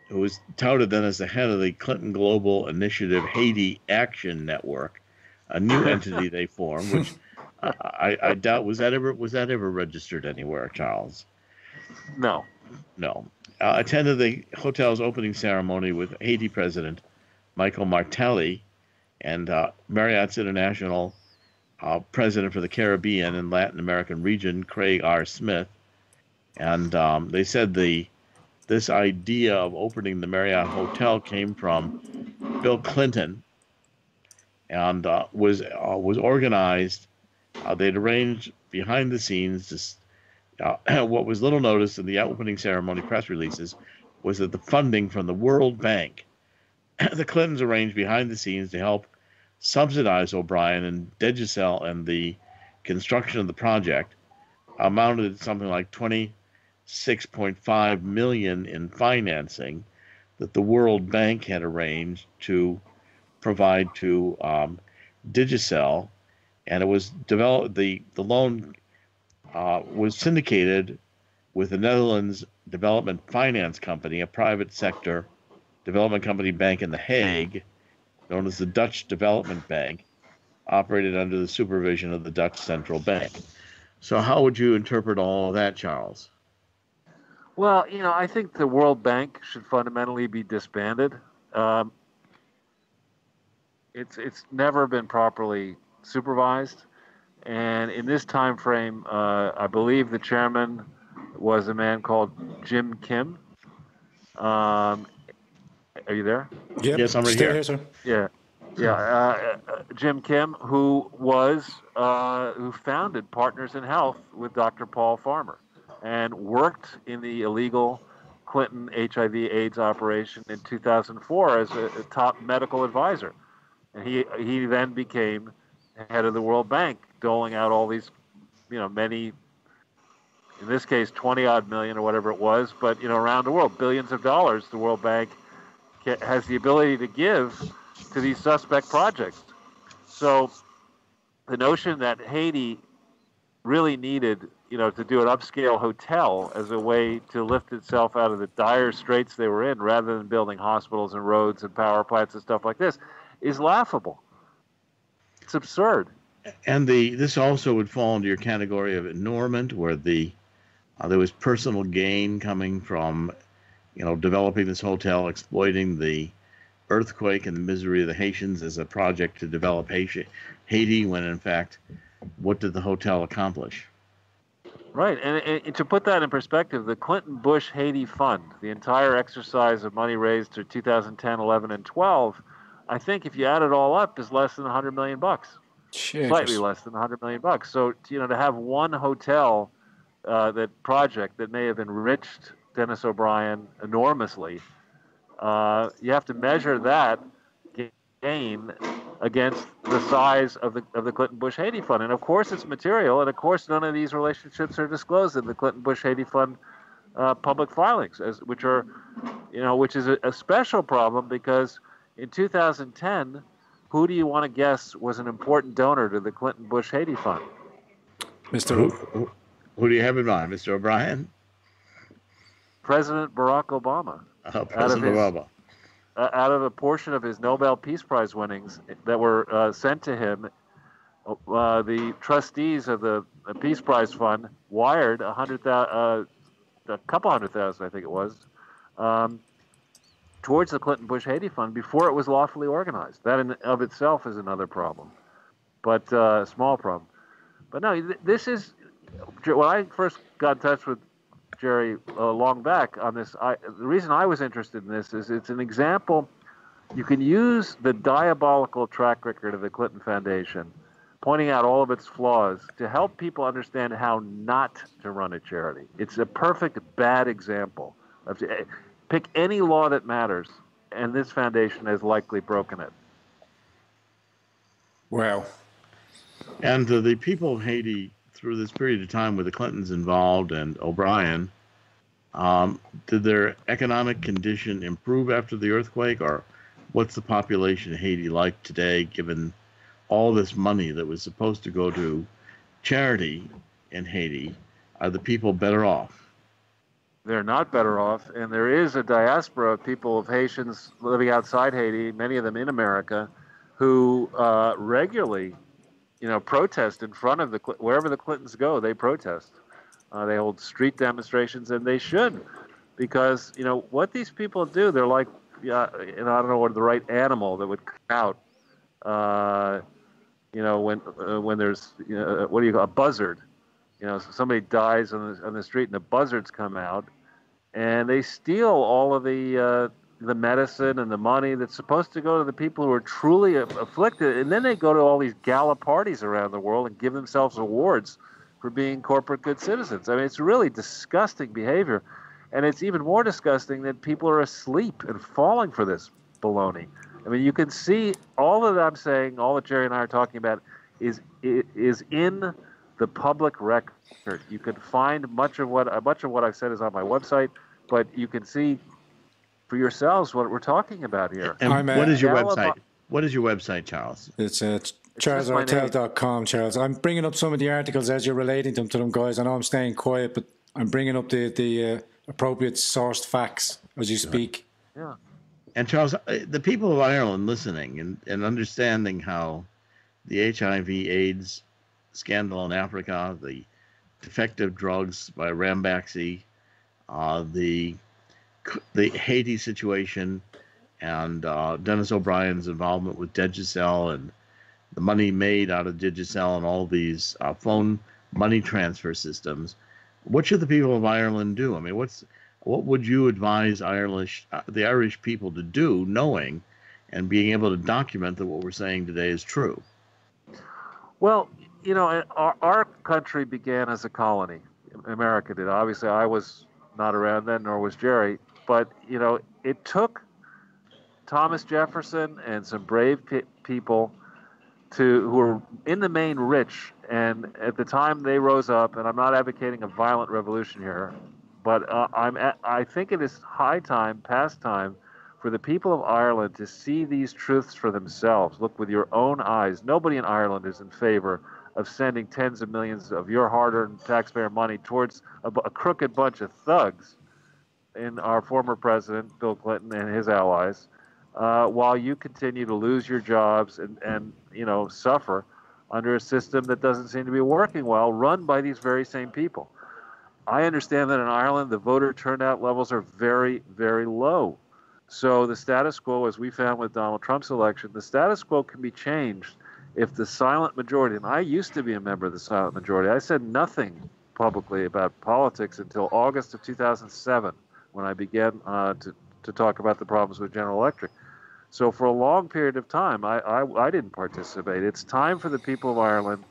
who was touted then as the head of the Clinton Global Initiative Haiti Action Network, a new entity they formed, which I doubt was that ever registered anywhere, Charles? No. Attended the hotel's opening ceremony with Haiti President Michael Martelly and Marriott's International President for the Caribbean and Latin American region, Craig R. Smith. And they said this idea of opening the Marriott Hotel came from Bill Clinton and was organized. They'd arranged behind the scenes what was little noticed in the opening ceremony press releases was that the funding from the World Bank, the Clintons arranged behind the scenes to help subsidize O'Brien and Digicel and the construction of the project, amounted to something like $26.5 million in financing that the World Bank had arranged to provide to Digicel, and it was developed. The loan was syndicated with the Netherlands Development Finance Company, a private sector development company bank in The Hague, known as the Dutch Development Bank, operated under the supervision of the Dutch Central Bank. So how would you interpret all of that, Charles? Well, I think the World Bank should fundamentally be disbanded. It's never been properly supervised. And in this time frame, I believe the chairman was a man called Jim Kim. Are you there? Yep. Yes, I'm right Still here. here, sir. Yeah. Jim Kim, who founded Partners in Health with Dr. Paul Farmer and worked in the illegal Clinton HIV/AIDS operation in 2004 as a top medical advisor. And he then became head of the World Bank, doling out all these, many, in this case, 20-odd million or whatever it was, but, around the world, billions of dollars the World Bank has the ability to give to these suspect projects. So the notion that Haiti really needed, to do an upscale hotel as a way to lift itself out of the dire straits they were in, rather than building hospitals and roads and power plants and stuff like this, is laughable. It's absurd. And this also would fall into your category of enormement, where there was personal gain coming from, developing this hotel, exploiting the earthquake and the misery of the Haitians as a project to develop Haiti, when in fact, what did the hotel accomplish? Right, and to put that in perspective, the Clinton-Bush-Haiti Fund, the entire exercise of money raised through 2010, 11, and 12, I think if you add it all up, is less than $100 million. Slightly less than $100 million. So, to have one hotel, that project that may have enriched Dennis O'Brien enormously, you have to measure that gain against the size of the Clinton-Bush-Haiti fund. And of course it's material, and of course none of these relationships are disclosed in the Clinton-Bush-Haiti fund public filings, which is a special problem because in 2010, who do you want to guess was an important donor to the Clinton-Bush-Haiti fund? Who do you have in mind, Mr. O'Brien? President Barack Obama. President Obama. Out of a portion of his Nobel Peace Prize winnings that were sent to him, the trustees of the Peace Prize Fund wired a couple hundred thousand, I think it was, towards the Clinton-Bush-Haiti fund before it was lawfully organized. That in of itself is another problem, but a small problem. But no, this is when I first got in touch with Jerry long back on this. The reason I was interested in this is it's an example. You can use the diabolical track record of the Clinton Foundation, pointing out all of its flaws, to help people understand how not to run a charity. It's a perfect bad example. Pick any law that matters, and this foundation has likely broken it. Wow. And the people of Haiti, through this period of time with the Clintons involved and O'Brien, did their economic condition improve after the earthquake, or what's the population of Haiti like today, given all this money that was supposed to go to charity in Haiti? Are the people better off? They're not better off, and there is a diaspora of people of Haitians living outside Haiti, many of them in America, who regularly, protest in front of wherever the Clintons go. They protest. They hold street demonstrations, and they should, because what these people do, they're like, I don't know what the right animal that would come out, when there's what do you call a buzzard. Somebody dies on the street and the buzzards come out and they steal all of the medicine and the money that's supposed to go to the people who are truly afflicted. And then they go to all these gala parties around the world and give themselves awards for being corporate good citizens. I mean, it's really disgusting behavior. And it's even more disgusting that people are asleep and falling for this baloney. I mean, you can see all that I'm saying, all that Jerry and I are talking about is in the public record. You can find much of what I've said is on my website, but you can see for yourselves what we're talking about here. And what is your website? What is your website, Charles? It's CharlesOrtel.com, Charles. I'm bringing up some of the articles as you're relating them to them, guys. I know I'm staying quiet, but I'm bringing up the appropriate sourced facts as you speak. Yeah. And Charles, the people of Ireland listening and understanding how the HIV/AIDS scandal in Africa, the defective drugs by Rambaxi, the Haiti situation, and Dennis O'Brien's involvement with Digicel and the money made out of Digicel and all these phone money transfer systems. What should the people of Ireland do? I mean, what would you advise the Irish people to do, knowing and being able to document that what we're saying today is true? Well, our country began as a colony. America did. Obviously, I was not around then, nor was Jerry. But, it took Thomas Jefferson and some brave people who were in the main rich. And at the time they rose up, and I'm not advocating a violent revolution here, but I think it is past time, for the people of Ireland to see these truths for themselves. Look with your own eyes. Nobody in Ireland is in favor of sending tens of millions of your hard-earned taxpayer money towards a crooked bunch of thugs in our former president, Bill Clinton, and his allies, while you continue to lose your jobs and suffer under a system that doesn't seem to be working well, run by these very same people. I understand that in Ireland, the voter turnout levels are very, very low. So the status quo, as we found with Donald Trump's election, the status quo can be changed if the silent majority, and I used to be a member of the silent majority. I said nothing publicly about politics until August of 2007, when I began to talk about the problems with General Electric. So for a long period of time, I didn't participate. It's time for the people of Ireland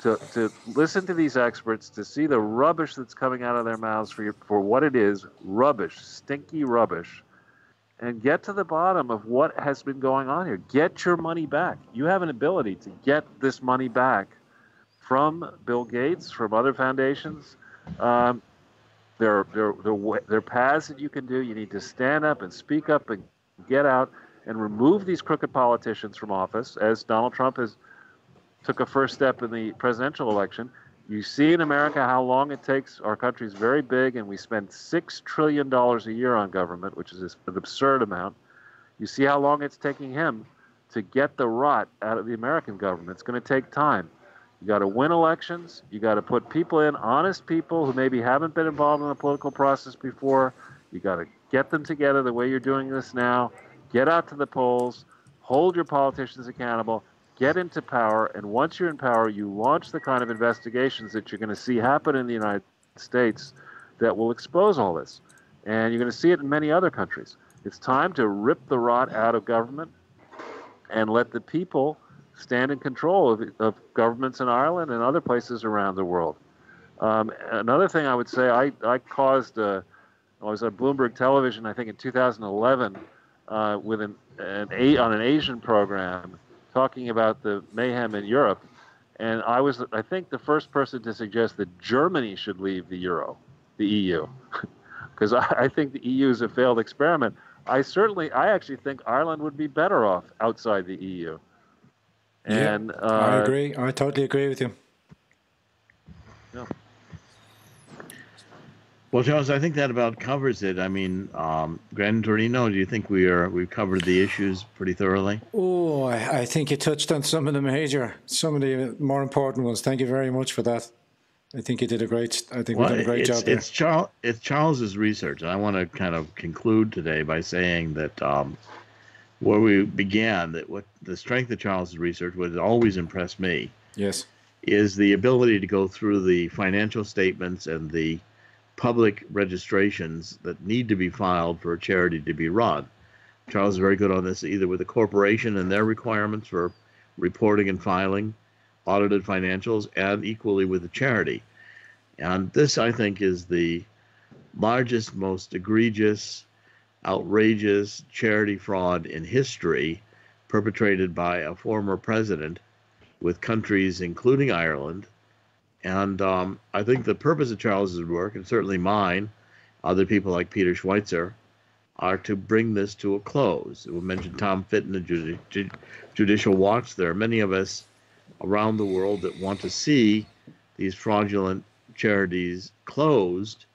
to listen to these experts, to see the rubbish that's coming out of their mouths for what it is, rubbish, stinky rubbish, and get to the bottom of what has been going on here. Get your money back. You have an ability to get this money back from Bill Gates, from other foundations. There are paths that you can do. You need to stand up and speak up and get out and remove these crooked politicians from office, as Donald Trump has took a first step in the presidential election. You see in America how long it takes. Our country's very big, and we spend $6 trillion a year on government, which is an absurd amount. You see how long it's taking him to get the rot out of the American government. It's going to take time. You got to win elections. You got to put people in, honest people who maybe haven't been involved in the political process before. You got to get them together the way you're doing this now. Get out to the polls. Hold your politicians accountable. Get into power. And once you're in power, you launch the kind of investigations that you're going to see happen in the United States that will expose all this. And you're going to see it in many other countries. It's time to rip the rot out of government and let the people stand in control of governments in Ireland and other places around the world. Another thing I would say, I was on Bloomberg Television, I think in 2011, with on an Asian program talking about the mayhem in Europe, and I was, I think, the first person to suggest that Germany should leave the EU, because I think the EU is a failed experiment. I actually think Ireland would be better off outside the EU. And I agree. I totally agree with you. Yeah. Well, Charles, I think that about covers it. I mean, Grand Torino, do you think we've covered the issues pretty thoroughly? Oh, I think you touched on some of the more important ones. Thank you very much for that. I think you did we've done a great job there. It's Charles's research, and I want to kind of conclude today by saying that where we began, that what the strength of Charles's research, what has always impressed me, yes, is the ability to go through the financial statements and the public registrations that need to be filed for a charity to be run. Charles is very good on this, either with the corporation and their requirements for reporting and filing audited financials, and equally with the charity. And this, I think, is the largest, most egregious, outrageous charity fraud in history, perpetrated by a former president with countries including Ireland. And I think the purpose of Charles's work, and certainly mine, other people like Peter Schweitzer, are to bring this to a close. We mentioned Tom Fitton, the Judicial Watch. There are many of us around the world that want to see these fraudulent charities closed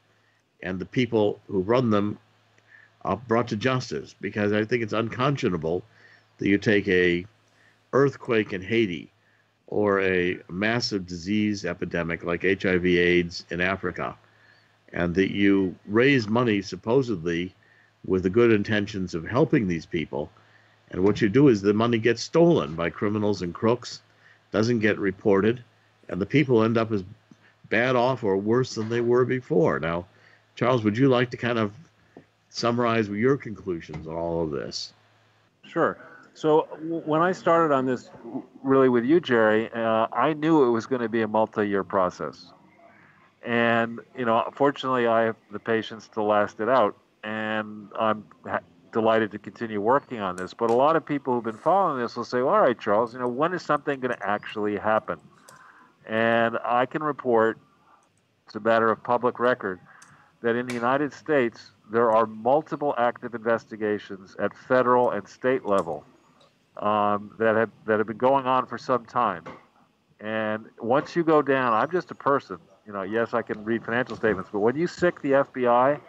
and the people who run them brought to justice, because I think it's unconscionable that you take a earthquake in Haiti or a massive disease epidemic like HIV/AIDS in Africa, and that you raise money supposedly with the good intentions of helping these people, and what you do is the money gets stolen by criminals and crooks, doesn't get reported, and the people end up as bad off or worse than they were before. Now, Charles, would you like to kind of summarize your conclusions on all of this? Sure. So when I started on this, really with you, Jerry, I knew it was going to be a multi-year process. And, fortunately, I have the patience to last it out. And I'm delighted to continue working on this. But a lot of people who've been following this will say, well, all right, Charles, when is something going to actually happen? And I can report, it's a matter of public record, that in the United States, there are multiple active investigations at federal and state level that have been going on for some time. And once you go down, I'm just a person. Yes, I can read financial statements, but when you sick the FBI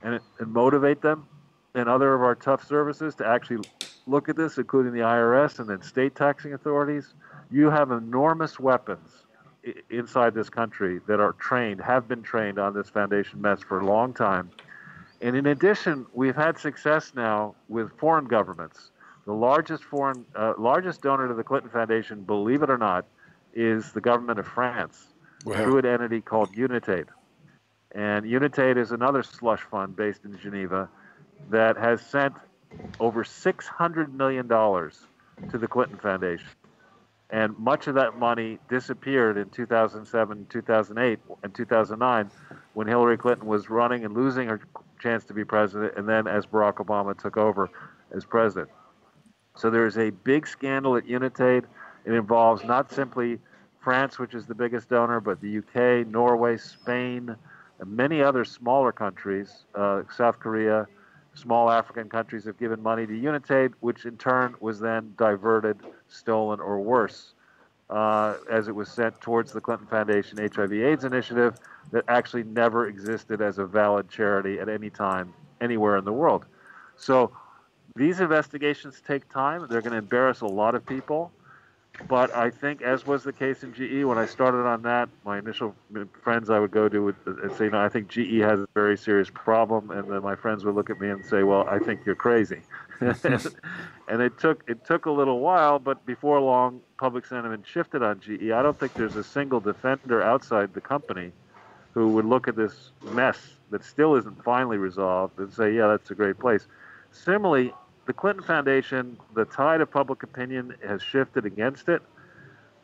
and motivate them and other of our tough services to actually look at this, including the IRS and then state taxing authorities, you have enormous weapons inside this country that have been trained on this foundation mess for a long time. And in addition, we've had success now with foreign governments. The largest donor to the Clinton Foundation, believe it or not, is the government of France, through an entity called UNITAID. And UNITAID is another slush fund based in Geneva that has sent over $600 million to the Clinton Foundation. And much of that money disappeared in 2007, 2008, and 2009 when Hillary Clinton was running and losing her chance to be president, and then as Barack Obama took over as president. So there's a big scandal at UNITAID. It involves not simply France, which is the biggest donor, but the UK, Norway, Spain, and many other smaller countries, South Korea, small African countries have given money to UNITAID, which in turn was then diverted, stolen, or worse, as it was sent towards the Clinton Foundation HIV/AIDS initiative that actually never existed as a valid charity at any time, anywhere in the world. So these investigations take time. They're going to embarrass a lot of people. But I think, as was the case in GE, when I started on that, my initial friends I would go to would say, I think GE has a very serious problem. And then my friends would look at me and say, well, I think you're crazy. And it took a little while, but before long, public sentiment shifted on GE. I don't think there's a single defender outside the company who would look at this mess that still isn't finally resolved and say, yeah, that's a great place. Similarly, the Clinton Foundation, the tide of public opinion has shifted against it.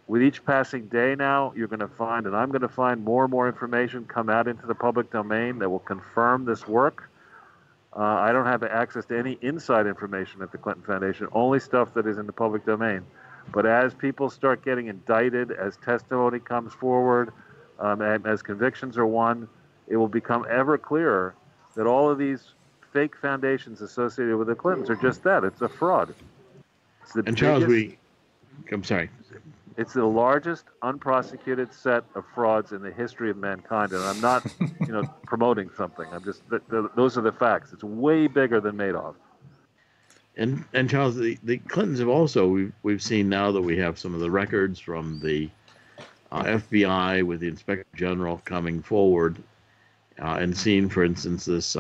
With each passing day now, you're going to find, and I'm going to find, more and more information come out into the public domain that will confirm this work. I don't have access to any inside information at the Clinton Foundation, only stuff that is in the public domain. But as people start getting indicted, as testimony comes forward, as convictions are won, it will become ever clearer that all of these fake foundations associated with the Clintons are just that. It's a fraud. It's the Charles, I'm sorry. It's the largest unprosecuted set of frauds in the history of mankind, and I'm not, promoting something. I'm just those are the facts. It's way bigger than Madoff. And Charles, the Clintons have also, we've seen now that we have some of the records from the FBI with the Inspector General coming forward, and seen, for instance, this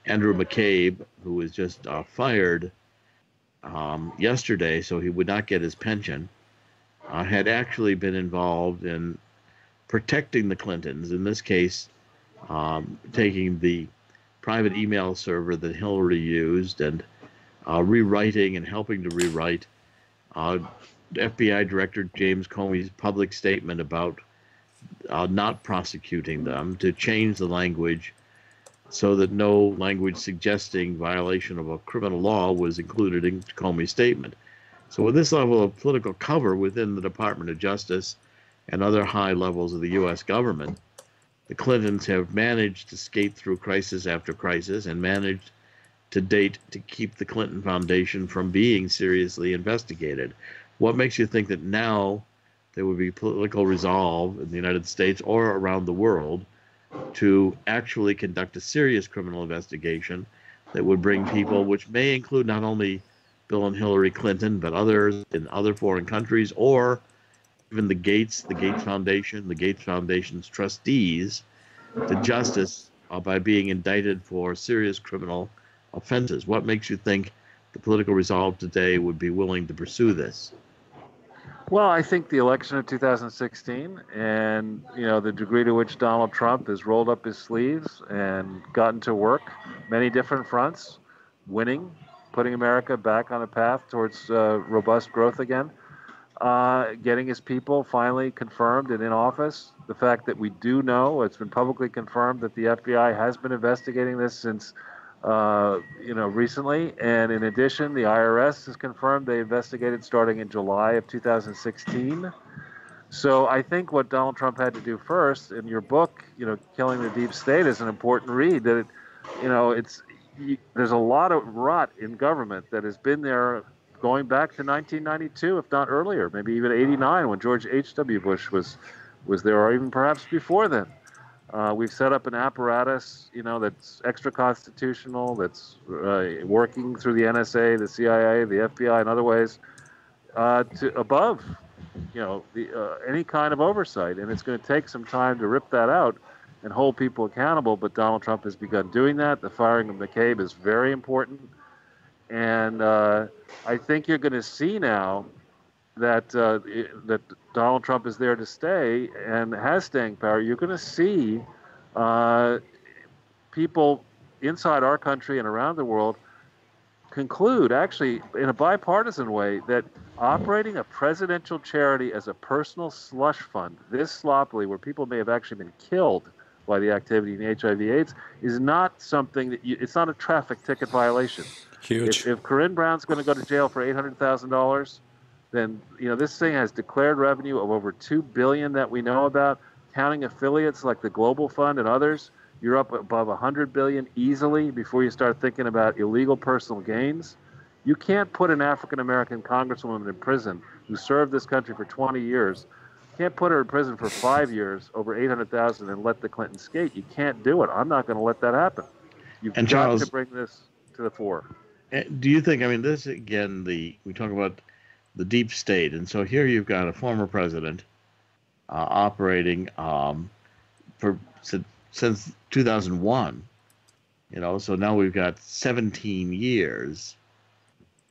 Andrew McCabe, who was just fired yesterday, so he would not get his pension, had actually been involved in protecting the Clintons, in this case, taking the private email server that Hillary used and rewriting and helping to rewrite FBI Director James Comey's public statement about not prosecuting them, to change the language so that no language suggesting violation of a criminal law was included in Comey's statement. So with this level of political cover within the Department of Justice and other high levels of the U.S. government, the Clintons have managed to skate through crisis after crisis and managed to date to keep the Clinton Foundation from being seriously investigated. What makes you think that now there would be political resolve in the United States or around the world to actually conduct a serious criminal investigation that would bring people, which may include not only Bill and Hillary Clinton, but others in other foreign countries, or even the Gates Foundation, the Gates Foundation's trustees, to justice by being indicted for serious criminal offenses? What makes you think the political resolve today would be willing to pursue this? Well, I think the election of 2016 and, the degree to which Donald Trump has rolled up his sleeves and gotten to work many different fronts, winning, putting America back on a path towards robust growth again, getting his people finally confirmed and in office. The fact that we do know, it's been publicly confirmed that the FBI has been investigating this since recently. And in addition, the IRS has confirmed they investigated starting in July of 2016. So I think what Donald Trump had to do first, in your book, Killing the Deep State, is an important read. That there's a lot of rot in government that has been there going back to 1992, if not earlier, maybe even 89, when George H.W. Bush was there, or even perhaps before then. We've set up an apparatus, that's extra constitutional, that's working through the NSA, the CIA, the FBI, and other ways, to above, any kind of oversight. And it's going to take some time to rip that out and hold people accountable. But Donald Trump has begun doing that. The firing of McCabe is very important. And I think you're going to see now that that Donald Trump is there to stay and has staying power. You're going to see people inside our country and around the world conclude, actually in a bipartisan way, that operating a presidential charity as a personal slush fund, this sloppily, where people may have actually been killed by the activity in HIV/AIDS is not something that it's not a traffic ticket violation. Huge. If Corinne Brown's going to go to jail for $800,000, then this thing has declared revenue of over $2 billion that we know about. Counting affiliates like the Global Fund and others, you're up above $100 billion easily before you start thinking about illegal personal gains. You can't put an African American congresswoman in prison who served this country for 20 years. Can't put her in prison for 5 years over $800,000 and let the Clintons skate. You can't do it. I'm not going to let that happen. You've got Charles, to bring this to the fore. Do you think? I mean, this again. We talk about the deep state, and so here you've got a former president operating since 2001. So now we've got 17 years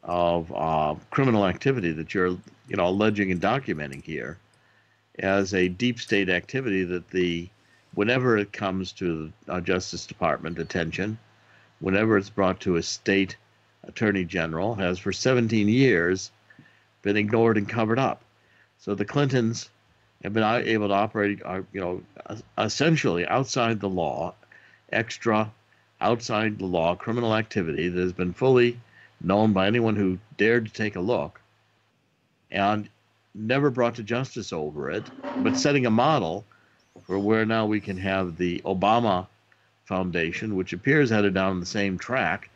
of criminal activity that you're alleging and documenting here as a deep state activity that whenever it comes to our Justice Department attention, whenever it's brought to a state attorney general, has for 17 years been ignored and covered up. So the Clintons have been able to operate, essentially outside the law, outside the law criminal activity that has been fully known by anyone who dared to take a look, and never brought to justice over it, but setting a model for where now we can have the Obama Foundation, which appears headed down the same track,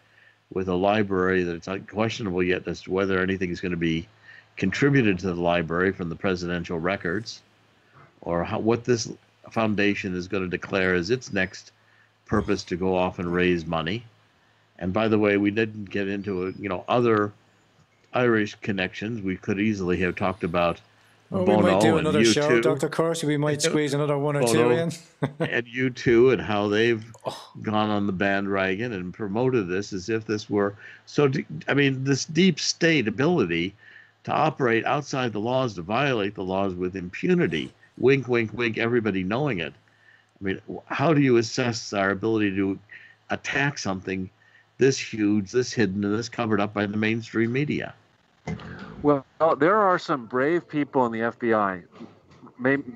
with a library that's questionable yet as to whether anything is going to be contributed to the library from the presidential records, or what this foundation is going to declare as its next purpose to go off and raise money. And by the way, we didn't get into other Irish connections. We could easily have talked about Bono, we might do and another show, U2. Dr. Corsi. We might squeeze another one or two in. And U2, and how they've gone on the bandwagon and promoted this as if this were this deep state ability to operate outside the laws, to violate the laws with impunity. Wink, wink, wink, everybody knowing it. I mean, how do you assess our ability to attack something this huge, this hidden, and this covered up by the mainstream media? Well, there are some brave people in the FBI,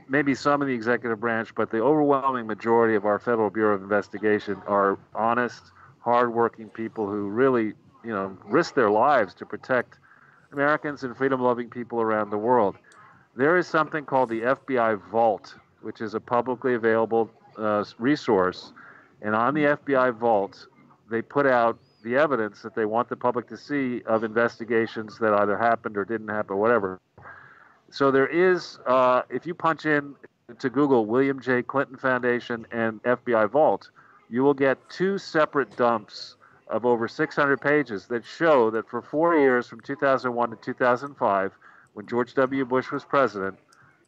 maybe some in the executive branch, but the overwhelming majority of our Federal Bureau of Investigation are honest, hardworking people who really, risk their lives to protect Americans and freedom-loving people around the world. There is something called the FBI Vault, which is a publicly available resource, and on the FBI Vault, they put out the evidence that they want the public to see of investigations that either happened or didn't happen, whatever. So there is, if you punch in to Google William J. Clinton Foundation and FBI Vault, you will get two separate dumps of over 600 pages that show that for 4 years, from 2001 to 2005, when George W. Bush was president,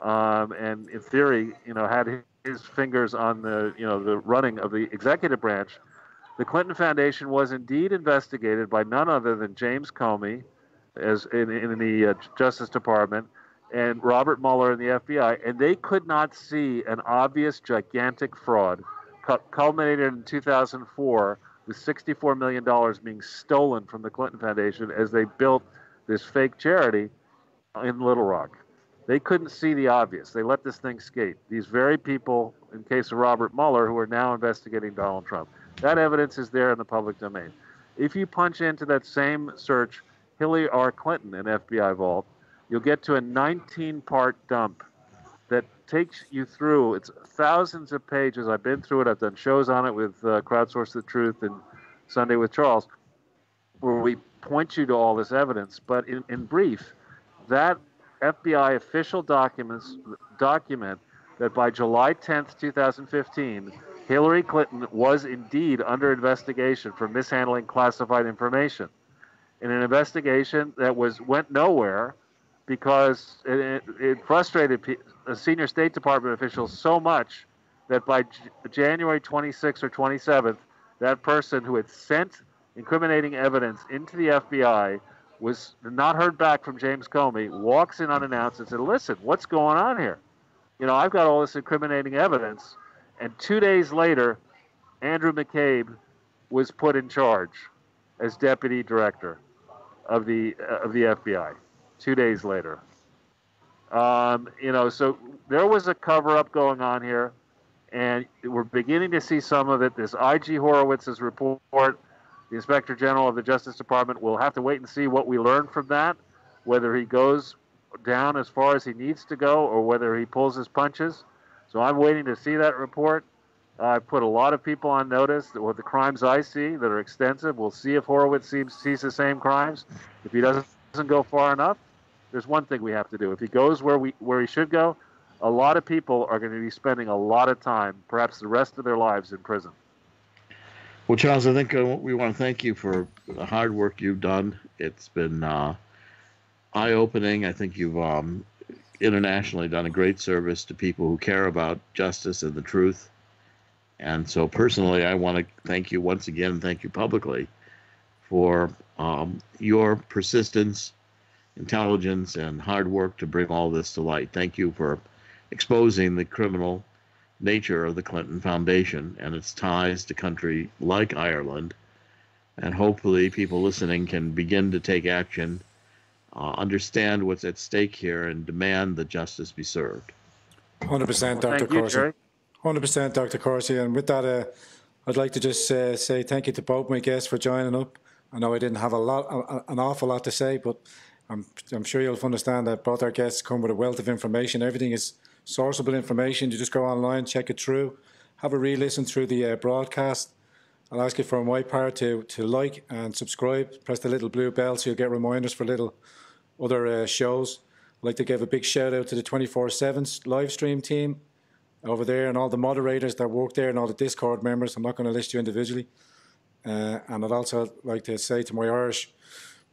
and in theory, had his fingers on the running of the executive branch, the Clinton Foundation was indeed investigated by none other than James Comey, as in the Justice Department, and Robert Mueller in the FBI, and they could not see an obvious, gigantic fraud culminated in 2004 with $64 million being stolen from the Clinton Foundation as they built this fake charity in Little Rock. They couldn't see the obvious. They let this thing skate. These very people, in case of Robert Mueller, who are now investigating Donald Trump. That evidence is there in the public domain. If you punch into that same search, Hillary R. Clinton in FBI Vault, you'll get to a 19-part dump that takes you through. It's thousands of pages. I've been through it. I've done shows on it with Crowdsource the Truth and Sunday with Charles, where we point you to all this evidence. But in brief, that FBI official document that by July 10th, 2015, Hillary Clinton was indeed under investigation for mishandling classified information, in an investigation that went nowhere because it frustrated senior State Department officials so much that by January 26th or 27th, that person who had sent incriminating evidence into the FBI was not heard back from James Comey, walks in unannounced and said, listen, what's going on here? I've got all this incriminating evidence. And 2 days later, Andrew McCabe was put in charge as deputy director of the FBI. 2 days later, so there was a cover-up going on here, and we're beginning to see some of it. This I.G. Horowitz's report, the Inspector General of the Justice Department, will have to wait and see what we learn from that, whether he goes down as far as he needs to go or whether he pulls his punches. So I'm waiting to see that report. I've put a lot of people on notice that with the crimes I see that are extensive, we'll see if Horowitz sees the same crimes. If he doesn't go far enough, there's one thing we have to do. If he goes where he should go, a lot of people are going to be spending a lot of time, perhaps the rest of their lives, in prison. Well, Charles, I think we want to thank you for the hard work you've done. It's been eye-opening. I think you've internationally done a great service to people who care about justice and the truth. And so personally, I want to thank you once again, thank you publicly for your persistence, intelligence, and hard work to bring all this to light. Thank you for exposing the criminal nature of the Clinton Foundation and its ties to country like Ireland. And hopefully people listening can begin to take action, understand what's at stake here, and demand that justice be served. 100%, Dr. Corsi. 100%, Dr. Corsi. And with that, I'd like to just say thank you to both my guests for joining up. I know I didn't have an awful lot to say, but I'm sure you'll understand that both our guests come with a wealth of information. Everything is sourceable information. You just go online, check it through, have a re-listen through the broadcast. I'll ask you for my part to like and subscribe, press the little blue bell so you'll get reminders for little other shows. I'd like to give a big shout out to the 24/7 live stream team over there and all the moderators that work there and all the Discord members. I'm not going to list you individually. And I'd also like to say to my Irish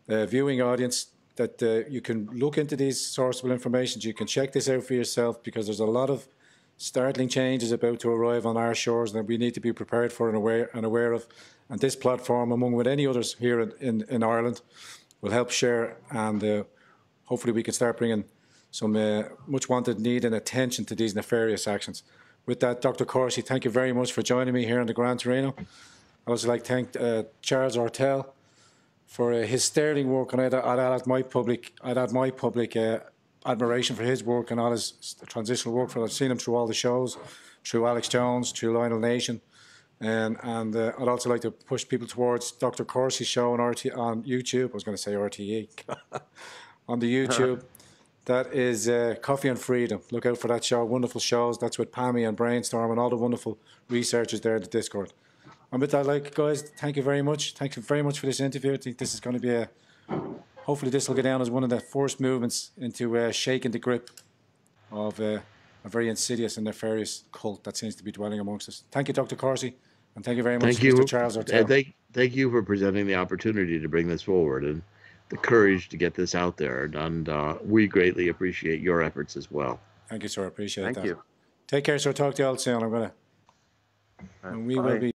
viewing audience that you can look into these sourceable information. You can check this out for yourself because there's a lot of startling changes about to arrive on our shores that we need to be prepared for and aware of. And this platform, among with any others here in Ireland, will help share, and hopefully we can start bringing some much wanted need and attention to these nefarious actions. With that, Dr. Corsi, thank you very much for joining me here in the Grand Torino. I also like to thank Charles Ortel for his sterling work, and I'd add my public admiration for his work and all his transitional work. I've seen him through all the shows, through Alex Jones, through Lionel Nation, and I'd also like to push people towards Dr. Corsi's show on YouTube. I was going to say RTE on the YouTube. That is Coffee and Freedom. Look out for that show. Wonderful shows. That's with Pammy and Brainstorm and all the wonderful researchers there in the Discord. And with that, guys, thank you very much. Thank you very much for this interview. I think this is going to be hopefully this will go down as one of the first movements into shaking the grip of a very insidious and nefarious cult that seems to be dwelling amongst us. Thank you, Dr. Corsi, and thank you very much, Mr. Charles Ortel. Thank you for presenting the opportunity to bring this forward and the courage to get this out there. And we greatly appreciate your efforts as well. Thank you, sir. I appreciate that. Thank you. Take care, sir. Talk to you all soon. And we will be